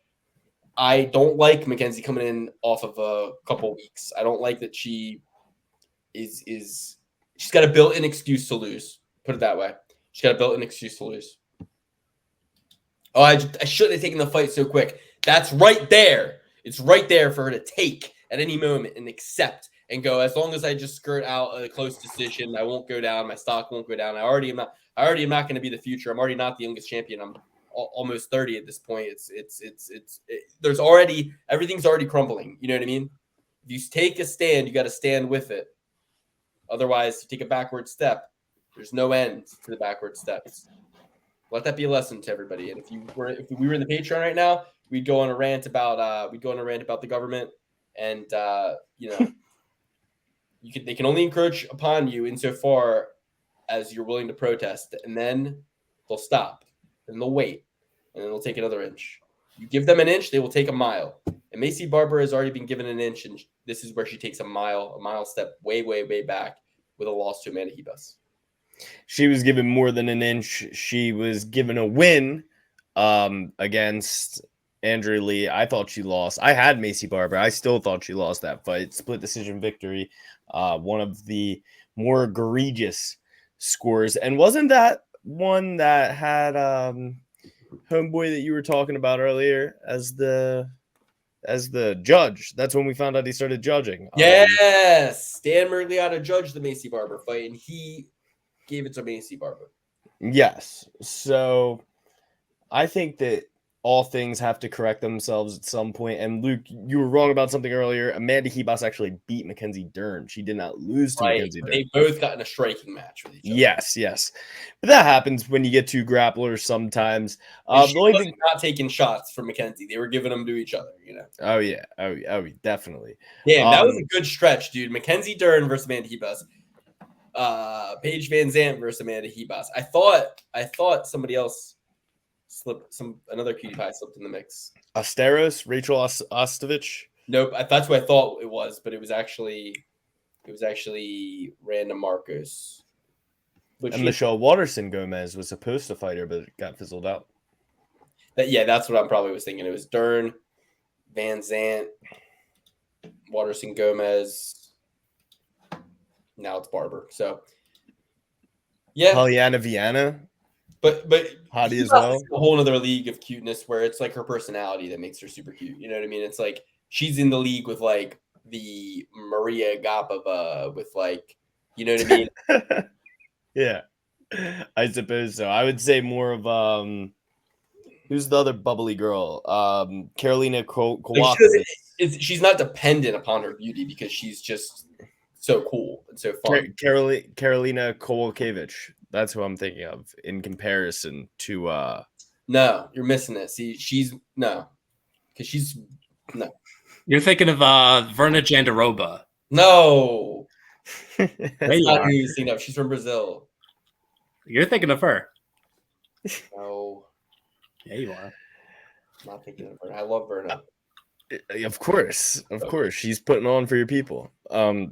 I don't like Mackenzie coming in off of a couple weeks. I don't like that she she's got a built-in excuse to lose. Put it that way. She's got a built-in excuse to lose. Oh, I shouldn't have taken the fight so quick. That's right there. It's right there for her to take at any moment and accept and go, as long as I just skirt out a close decision, I won't go down. My stock won't go down. I already am not going to be the future. I'm already not the youngest champion. I'm almost 30 at this point. There's already, everything's already crumbling. You know what I mean? If you take a stand, you got to stand with it. Otherwise, you take a backward step. There's no end to the backward steps. Let that be a lesson to everybody. And if we were in the Patreon right now, we'd go on a rant about the government, and they can only encroach upon you insofar as you're willing to protest, and then they'll stop, and they'll wait, and then they'll take another inch. You give them an inch, they will take a mile. And Maycee Barber has already been given an inch, and this is where she takes a mile step way, way, way back with a loss to Amanda Ribas. She was given more than an inch. She was given a win against Andrea Lee. I thought she lost. I had Maycee Barber. I still thought she lost that fight. Split decision victory. One of the more egregious scores. And wasn't that one that had homeboy that you were talking about earlier as the judge? That's when we found out he started judging. Yes. Dan Mergliotta judged the Maycee Barber fight, and he gave it to Maycee Barber. Yes. So I think that all things have to correct themselves at some point. And Luke, you were wrong about something earlier. Amanda Ribas actually beat Mackenzie Dern. She did not lose to Mackenzie Dern. They both got in a striking match with each other. Yes. But that happens when you get two grapplers sometimes. She was not taking shots from Mackenzie. They were giving them to each other, Oh, yeah. Definitely. Yeah, that was a good stretch, dude. Mackenzie Dern versus Amanda Ribas. Paige Van Zandt versus Amanda Ribas. I thought somebody else another cutie pie slipped in the mix. Asteros, Rachel Ostovich. Nope, that's what I thought it was, but it was actually Random Marcos. And Michelle Watterson Gomez was supposed to fight her, but it got fizzled out. That's what I'm probably was thinking. It was Dern, Van Zandt, Watterson Gomez. Now it's Barber. So yeah, Pollyanna Viana. But Hottie as well. A whole other league of cuteness where it's like her personality that makes her super cute. You know what I mean? It's like she's in the league with like the Maria Agapova with like, you know what I mean? Yeah, I suppose so. I would say more of who's the other bubbly girl? Carolina Kowalkiewicz. She's not dependent upon her beauty because she's just so cool and so fun. Carolina Kowalkiewicz. That's who I'm thinking of in comparison to. No, you're missing it. See, no. You're thinking of Verna Jandaroba. No. That's not who you're thinking of. She's from Brazil. You're thinking of her. No. Yeah, you are. I'm not thinking of her. I love Verna. Of course. She's putting on for your people. And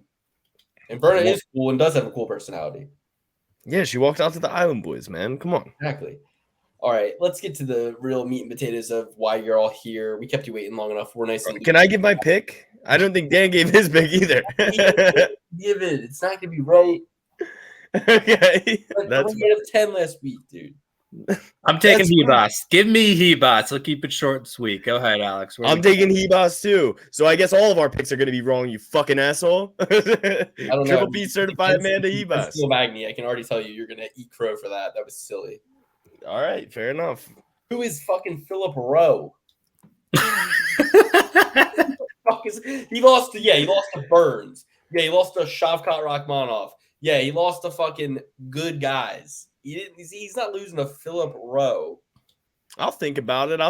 Verna is cool and does have a cool personality. Yeah, she walked out to the Island Boys, man. Come on. Exactly. All right, let's get to the real meat and potatoes of why you're all here. We kept you waiting long enough. We're nice. Can I give my pick? I don't think Dan gave his pick either. Give it. It's not going to be right. Okay. That's 8 out of 10 last week, dude. I'm taking That's Ribas. Give me Ribas. I'll keep it short and sweet. Go ahead, Alex. I'm taking Ribas too. So I guess all of our picks are going to be wrong, you fucking asshole. I don't know. Triple P certified Amanda Ribas. Still Magny. I can already tell you're going to eat crow for that. That was silly. All right, fair enough. Who is fucking Philip Rowe? He lost to Burns. Yeah, he lost to Shavkat Rakhmonov. Yeah, he lost to fucking good guys. He's not losing to Philip Rowe. I'll think about it. I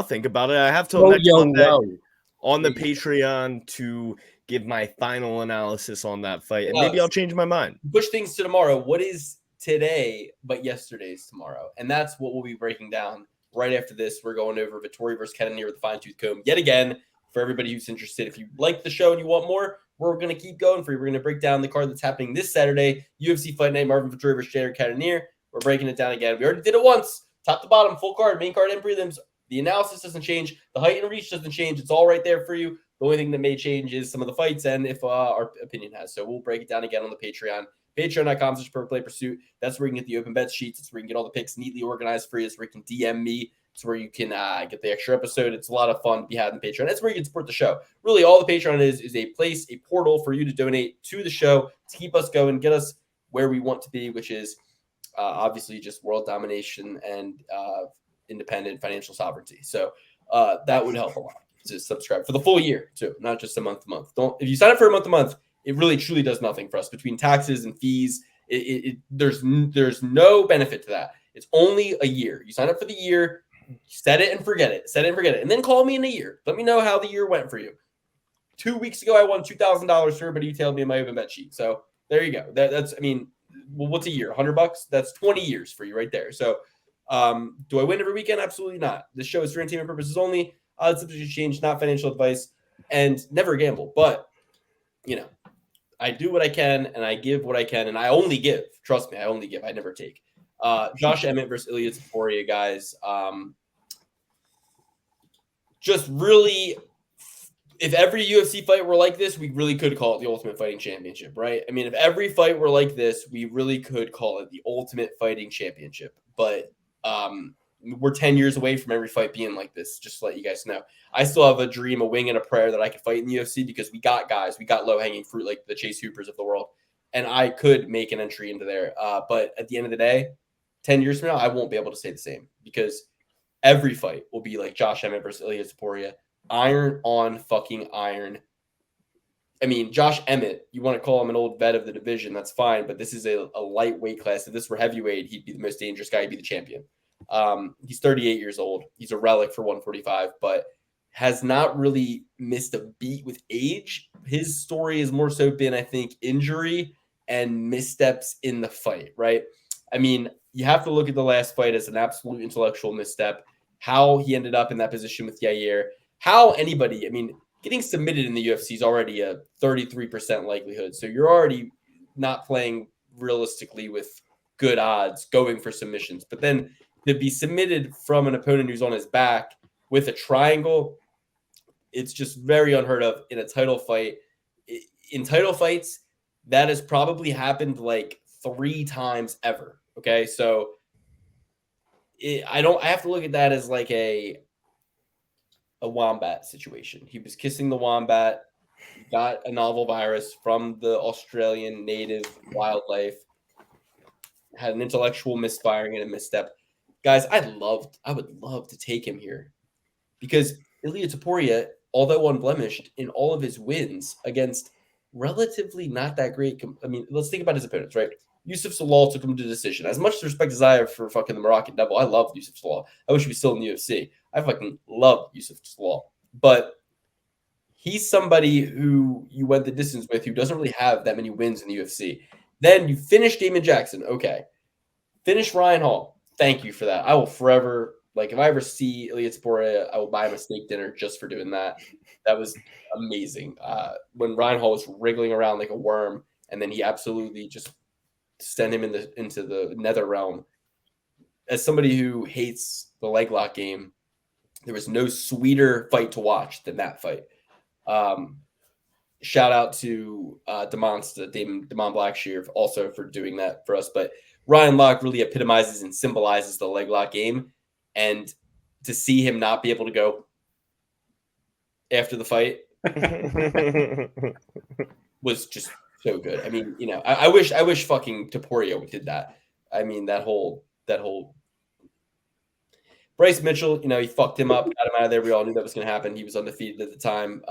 have till next Monday on the Patreon to give my final analysis on that fight, and maybe I'll change my mind. Push things to tomorrow. What is today but yesterday's tomorrow? And that's what we'll be breaking down right after this. We're going over Vettori versus Cannonier with the fine-tooth comb yet again. For everybody who's interested, if you like the show and you want more, we're going to keep going for you. We're going to break down the card that's happening this Saturday, UFC Fight Night, Marvin Vettori versus Jared Cannonier. We're breaking it down again. We already did it once, top to bottom, full card, main card, and prelims. The analysis doesn't change. The height and reach doesn't change. It's all right there for you. The only thing that may change is some of the fights and if our opinion has. So we'll break it down again on the Patreon. Patreon.com/PerfectPlayPursuit. That's where you can get the open bet sheets. That's where you can get all the picks neatly organized for you. That's where you can DM me. It's where you can get the extra episode. It's a lot of fun to be had on Patreon. That's where you can support the show. Really, all the Patreon is a place, a portal for you to donate to the show to keep us going, get us where we want to be, which is obviously just world domination and independent financial sovereignty. So that would help a lot to subscribe for the full year too, not just a month to month. If you sign up for a month to month, it really truly does nothing for us between taxes and fees. There's no benefit to that. It's only a year. You sign up for the year. Set it and forget it. And then call me in a year. Let me know how the year went for you. 2 weeks ago, I won $2,000 for everybody who detailed me in my open bet sheet. So there you go. That's, I mean, well, what's a year? $100? That's 20 years for you right there. So do I win every weekend? Absolutely not. This show is for entertainment purposes only. Odds subject to change, not financial advice, and never gamble. But, you know, I do what I can and I give what I can, and I only give. Trust me, I only give. I never take. Josh Emmett versus Ilia Topuria, guys. Just really, if every UFC fight were like this, we really could call it the Ultimate Fighting Championship, right? I mean, if every fight were like this, we really could call it the Ultimate Fighting Championship. But we're 10 years away from every fight being like this, just to let you guys know. I still have a dream, a wing, and a prayer that I could fight in the UFC because we got guys. We got low-hanging fruit like the Chase Hoopers of the world. And I could make an entry into there. But at the end of the day, 10 years from now, I won't be able to say the same because every fight will be like Josh Emmett versus Ilia Topuria. Iron on fucking iron. I mean, Josh Emmett, you want to call him an old vet of the division, that's fine, but this is a lightweight class. If this were heavyweight, he'd be the most dangerous guy. He'd be the champion. He's 38 years old. He's a relic for 145, but has not really missed a beat with age. His story has more so been, I think, injury and missteps in the fight, right? I mean, you have to look at the last fight as an absolute intellectual misstep. How he ended up in that position with Yair. How anybody, I mean, getting submitted in the UFC is already a 33% likelihood. So you're already not playing realistically with good odds going for submissions. But then to be submitted from an opponent who's on his back with a triangle, it's just very unheard of in a title fight. In title fights, that has probably happened like 3 times ever. Okay, so I have to look at that as like a wombat situation. He was kissing the wombat, got a novel virus from the Australian native wildlife, had an intellectual misfiring and a misstep. Guys, I would love to take him here because Ilia Topuria, although unblemished in all of his wins against relatively not that great. I mean, let's think about his opponents, right? Yusuf Salal took him to decision. As much respect as I have for fucking the Moroccan Devil, I love Yusuf Salal. I wish he was still in the UFC. I fucking love Yusuf Salal. But he's somebody who you went the distance with who doesn't really have that many wins in the UFC. Then you finish Damon Jackson. Okay. Finish Ryan Hall. Thank you for that. I will forever, like, if I ever see Ilia Topuria, I will buy him a steak dinner just for doing that. That was amazing. When Ryan Hall was wriggling around like a worm, and then he absolutely just send him into the nether realm. As somebody who hates the leg lock game, there was no sweeter fight to watch than that fight. shout out to Damon Blackshear also for doing that for us. But Ryan Locke really epitomizes and symbolizes the leg lock game. And to see him not be able to go after the fight was just so good. I mean, I wish fucking Topuria did that. I mean, that whole Bryce Mitchell, he fucked him up, got him out of there. We all knew that was going to happen. He was undefeated at the time.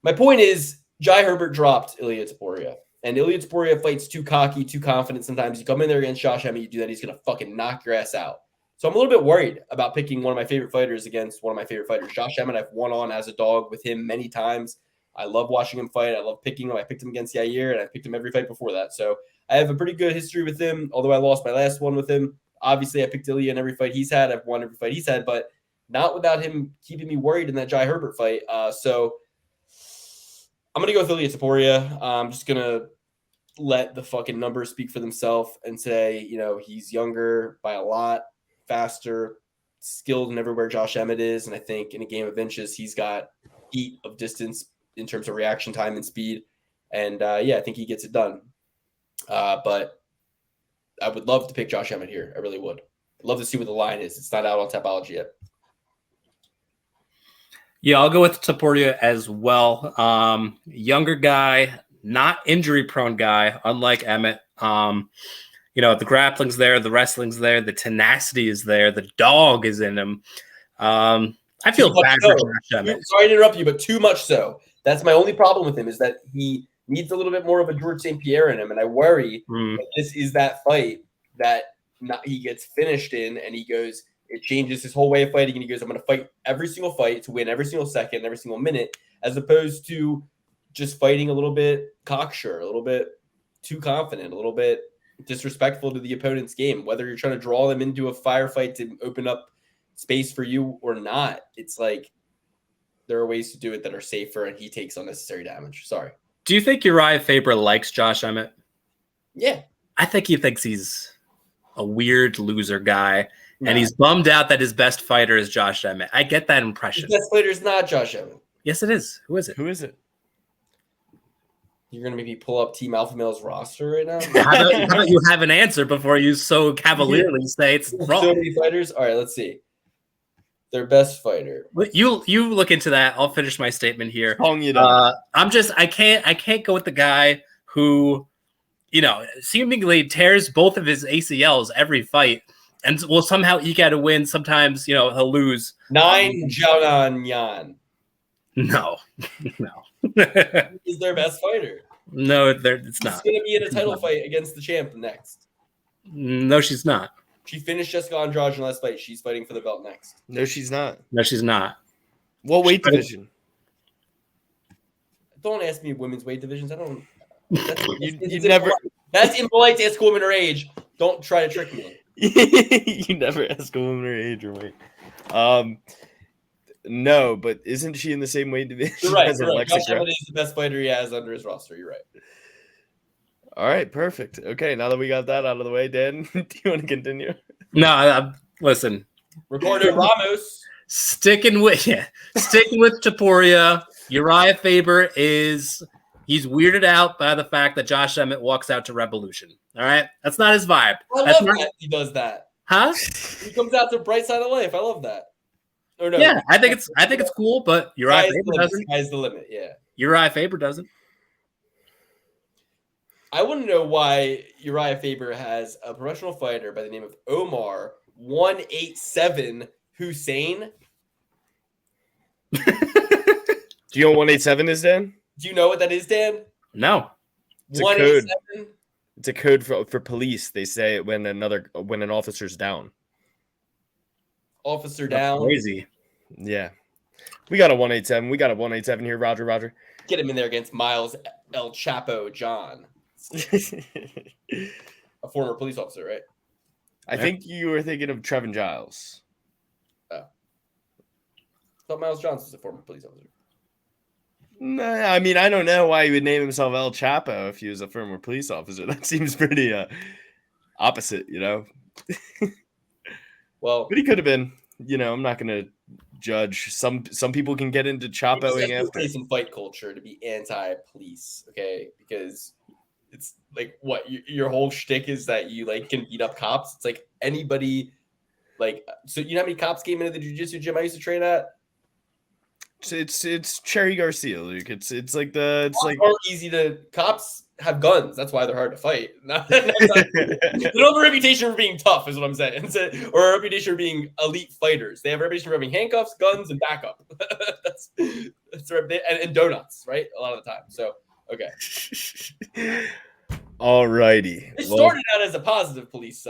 My point is, Jai Herbert dropped Ilia Topuria. And Ilia Topuria fights too cocky, too confident sometimes. You come in there against Josh Emmett, you do that, he's going to fucking knock your ass out. So I'm a little bit worried about picking one of my favorite fighters against one of my favorite fighters. Josh Emmett, I've won on as a dog with him many times. I love watching him fight. I love picking him. I picked him against Yair, and I picked him every fight before that. So I have a pretty good history with him, although I lost my last one with him. Obviously, I picked Ilia in every fight he's had. I've won every fight he's had, but not without him keeping me worried in that Jai Herbert fight. So I'm going to go with Ilia Topuria. I'm just going to let the fucking numbers speak for themselves and say, he's younger by a lot, faster, skilled in everywhere Josh Emmett is. And I think in a game of inches, he's got heat of distance in terms of reaction time and speed. And I think he gets it done. But I would love to pick Josh Emmett here. I really would. I'd love to see what the line is. It's not out on Tapology yet. Yeah, I'll go with Topuria as well. Younger guy, not injury-prone guy, unlike Emmett. The grappling's there, the wrestling's there, the tenacity is there, the dog is in him. I feel bad for Josh Emmett. Sorry to interrupt you, but too much so. That's my only problem with him is that he needs a little bit more of a George St. Pierre in him, and I worry that this is that fight that he gets finished in, and it changes his whole way of fighting, and he goes, I'm going to fight every single fight to win every single second, every single minute, as opposed to just fighting a little bit cocksure, a little bit too confident, a little bit disrespectful to the opponent's game, whether you're trying to draw them into a firefight to open up space for you or not. It's like there are ways to do it that are safer, and he takes unnecessary damage. Sorry. Do you think Uriah Faber likes Josh Emmett? Yeah. I think he thinks he's a weird loser guy, and he's bummed out that his best fighter is Josh Emmett. I get that impression. His best fighter is not Josh Emmett. Yes, it is. Who is it? You're going to maybe pull up Team Alpha Male's roster right now? How about you have an answer before you so cavalierly say it's wrong? So many fighters? All right, let's see. Their best fighter. You look into that. I'll finish my statement here. I can't go with the guy who, seemingly tears both of his ACLs every fight and will somehow eke out a win. Sometimes, he'll lose. 9 Jiaonan Yan. No. He's their best fighter. No, it's not. She's going to be in a title fight against the champ next. No, she's not. She finished Jessica Andrade in the last fight. She's fighting for the belt next. No, she's not. What weight division? Don't ask me women's weight divisions. I don't. That's impolite to ask a woman her age. Don't try to trick me. You never ask a woman her age or weight. No, but isn't she in the same weight division? You're right. Josh Emmett is the best fighter he has under his roster. You're right. All right, perfect. Okay, now that we got that out of the way, Dan, do you want to continue? No, listen. Ricardo Ramos. Sticking with Topuria. Uriah Faber he's weirded out by the fact that Josh Emmett walks out to Revolution. All right, that's not his vibe. I love that he does that. Huh? He comes out to bright side of life. I love that. Or no, yeah, I think it's cool, but Uriah Faber doesn't. Sky's the limit. Yeah, Uriah Faber doesn't. I want to know why Uriah Faber has a professional fighter by the name of Omar 187 Hussein. Do you know what 187 is, Dan? Do you know what that is, Dan? No. It's a code. It's a code for police. They say it when an officer's down. Officer down. That's crazy. Yeah. We got a 187. We got a 187 here, Roger. Get him in there against Miles El Chapo John. A former police officer, right? I think you were thinking of Trevin Giles. Oh. I thought Miles Johnson was a former police officer. Nah, I mean, I don't know why he would name himself El Chapo if he was a former police officer. That seems pretty opposite, Well, but he could have been. I'm not going to Judge. Some people can get into chapoing after. Place in fight culture to be anti-police, okay? Because it's like what your whole shtick is that you like can beat up cops. It's like anybody, like, so you know how many cops came into the jiu-jitsu gym I used to train at? It's Cherry Garcia, Luke. It's like easy to cops have guns. That's why they're hard to fight. They don't have a reputation for being tough, is what I'm saying, or a reputation for being elite fighters. They have a reputation for having handcuffs, guns, and backup. that's and donuts, right? A lot of the time. So okay. All righty. It started out as a positive police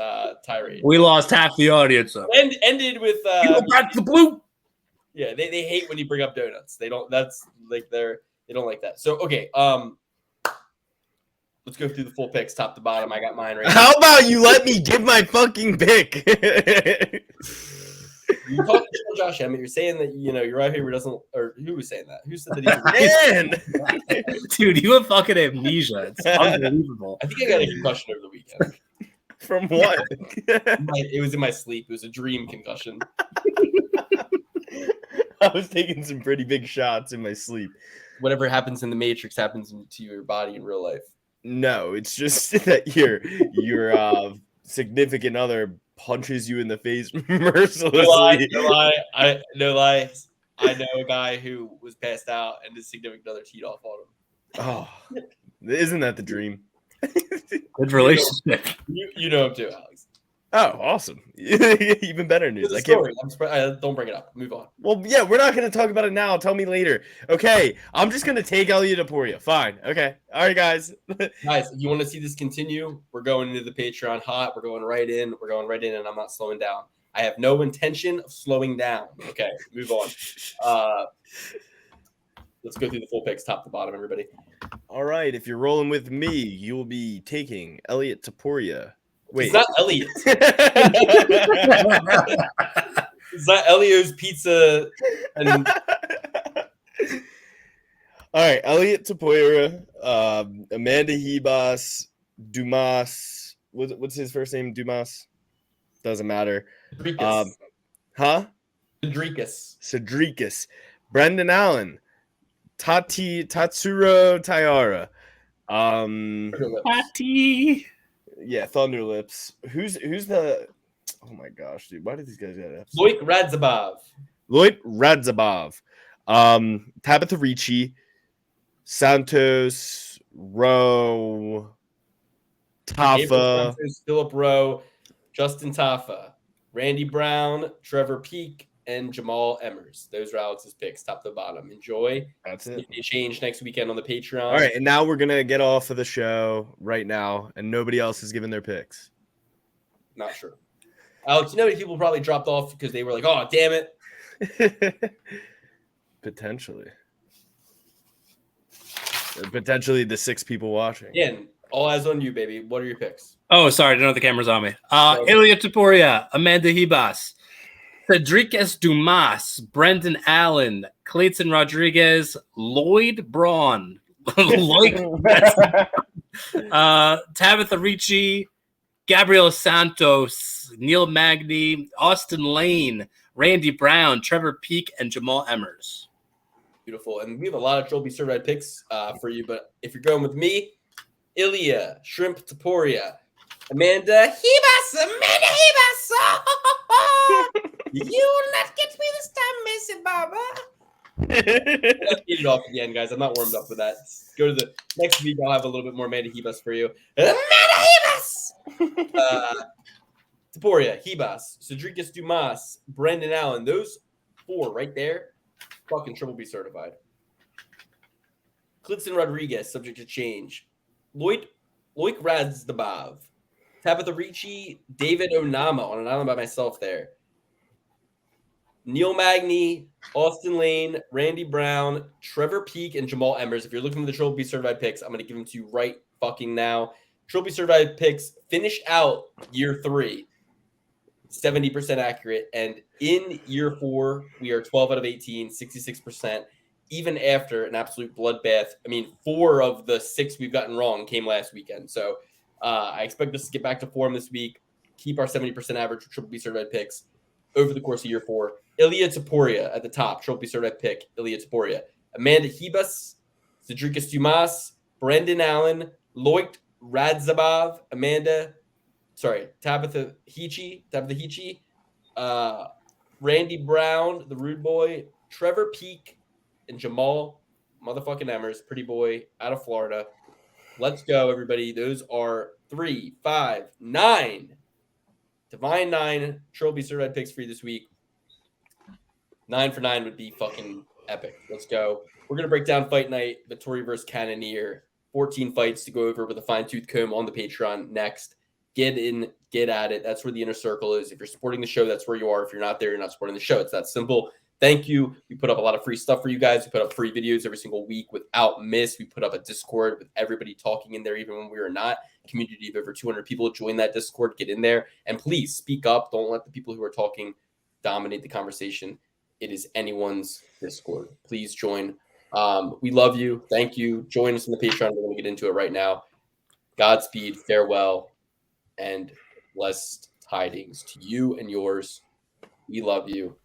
tirade. We lost half the audience. Though. And ended with back to the blue. Yeah, they hate when you bring up donuts. They don't. That's like they don't like that. So okay, let's go through the full picks, top to bottom. I got mine right. How about you let me give my fucking pick? You talking to Josh Emmett. You're saying that you're out here who doesn't, or who was saying that? Who said that? Man, dude, you have fucking amnesia. It's unbelievable. I think I got a concussion over the weekend. From what? It was in my sleep. It was a dream concussion. I was taking some pretty big shots in my sleep. Whatever happens in the Matrix happens to your body in real life. No, it's just that your significant other punches you in the face mercilessly. No lie. I know a guy who was passed out and his significant other teed off on him. Oh, isn't that the dream? Good relationship. You know him too, Alex. Oh, awesome. Even better news. I can't. Don't bring it up. Move on. Well, yeah, we're not going to talk about it now. Tell me later. Okay, I'm just going to take Elliot Topuria. Fine. Okay. All right, guys. Guys, if you want to see this continue, we're going into the Patreon hot. We're going right in. And I'm not slowing down. I have no intention of slowing down. Okay, move on. Let's go through the full picks, top to bottom, everybody. All right. If you're rolling with me, you will be taking Elliot Topuria. Wait. It's not Elliot. It's not Elio's Pizza. And... All right, Elliot Topuria, Amanda Ribas, Dumas. What's his first name? Dumas. Doesn't matter. Rodrigues. Brendan Allen. Tatsuro Taira. Tati. Yeah, Thunderlips. Who's the? Oh my gosh, dude! Why did these guys get Radzhabov. Tabitha Ricci, Santos, Rowe, Tafa, Philip Rowe, Justin Tafa, Randy Brown, Trevor Peak, and Jamal Emmers. Those are Alex's picks, top to bottom. Enjoy. That's it. They change next weekend on the Patreon. All right, and now we're gonna get off of the show right now, and nobody else has given their picks. Not sure. Alex, people probably dropped off because they were like, "Oh, damn it." Potentially the 6 people watching. Again, all eyes on you, baby. What are your picks? Oh, sorry, I didn't know the camera's on me. Elliot Topuria, Amanda Ribas, Rodrigues Dumas, Brendan Allen, Clayton Rodrigues, Lloyd Braun, Tabitha Ricci, Gabriel Santos, Neil Magny, Austin Lane, Randy Brown, Trevor Peak, and Jamal Emmers. Beautiful. And we have a lot of Trophy Certified picks for you, but if you're going with me, Ilya, Shrimp Topuria, Amanda Ribas. You will not get me this time, Missy Barber. Let's get it off again, guys. I'm not warmed up for that. Go to the next week. I'll have a little bit more Amanda Ribas for you. Amanda Ribas! Topuria, Ribas, Rodrigues Dumas, Brendan Allen. Those 4 right there, fucking Triple B certified. Clifton Rodrigues, subject to change. Loic Radzhabov. Tabitha Ricci, David Onama on an island by myself there. Neil Magny, Austin Lane, Randy Brown, Trevor Peak, and Jamal Emmers. If you're looking for the Triple B certified picks, I'm going to give them to you right fucking now. Triple B certified picks finish out year 3, 70% accurate. And in year 4, we are 12 out of 18, 66%, even after an absolute bloodbath. I mean, 4 of the 6 we've gotten wrong came last weekend. So I expect us to get back to form this week, keep our 70% average for Triple B certified picks over the course of year 4. Ilya Topuria at the top. Trophy certified pick. Ilya Topuria. Amanda Ribas, Rodrigues Dumas, Brendan Allen, Loic Radzhabov, Tabitha Hichi, Randy Brown, the Rude Boy, Trevor Peak, and Jamal motherfucking Emmers, pretty boy out of Florida. Let's go, everybody. Those are 3, 5, 9. Divine 9 trophy certified picks for you this week. 9 for 9 would be fucking epic. Let's go. We're going to break down Fight Night, Vettori versus Cannonier. 14 fights to go over with a fine-tooth comb on the Patreon next. Get in, get at it. That's where the inner circle is. If you're supporting the show, that's where you are. If you're not there, you're not supporting the show. It's that simple. Thank you. We put up a lot of free stuff for you guys. We put up free videos every single week without miss. We put up a Discord with everybody talking in there, even when we are not. Community of over 200 people. Join that Discord. Get in there. And please speak up. Don't let the people who are talking dominate the conversation. It is anyone's Discord. Please join. We love you. Thank you. Join us on the Patreon. We're going to get into it right now. Godspeed. Farewell. And blessed tidings to you and yours. We love you.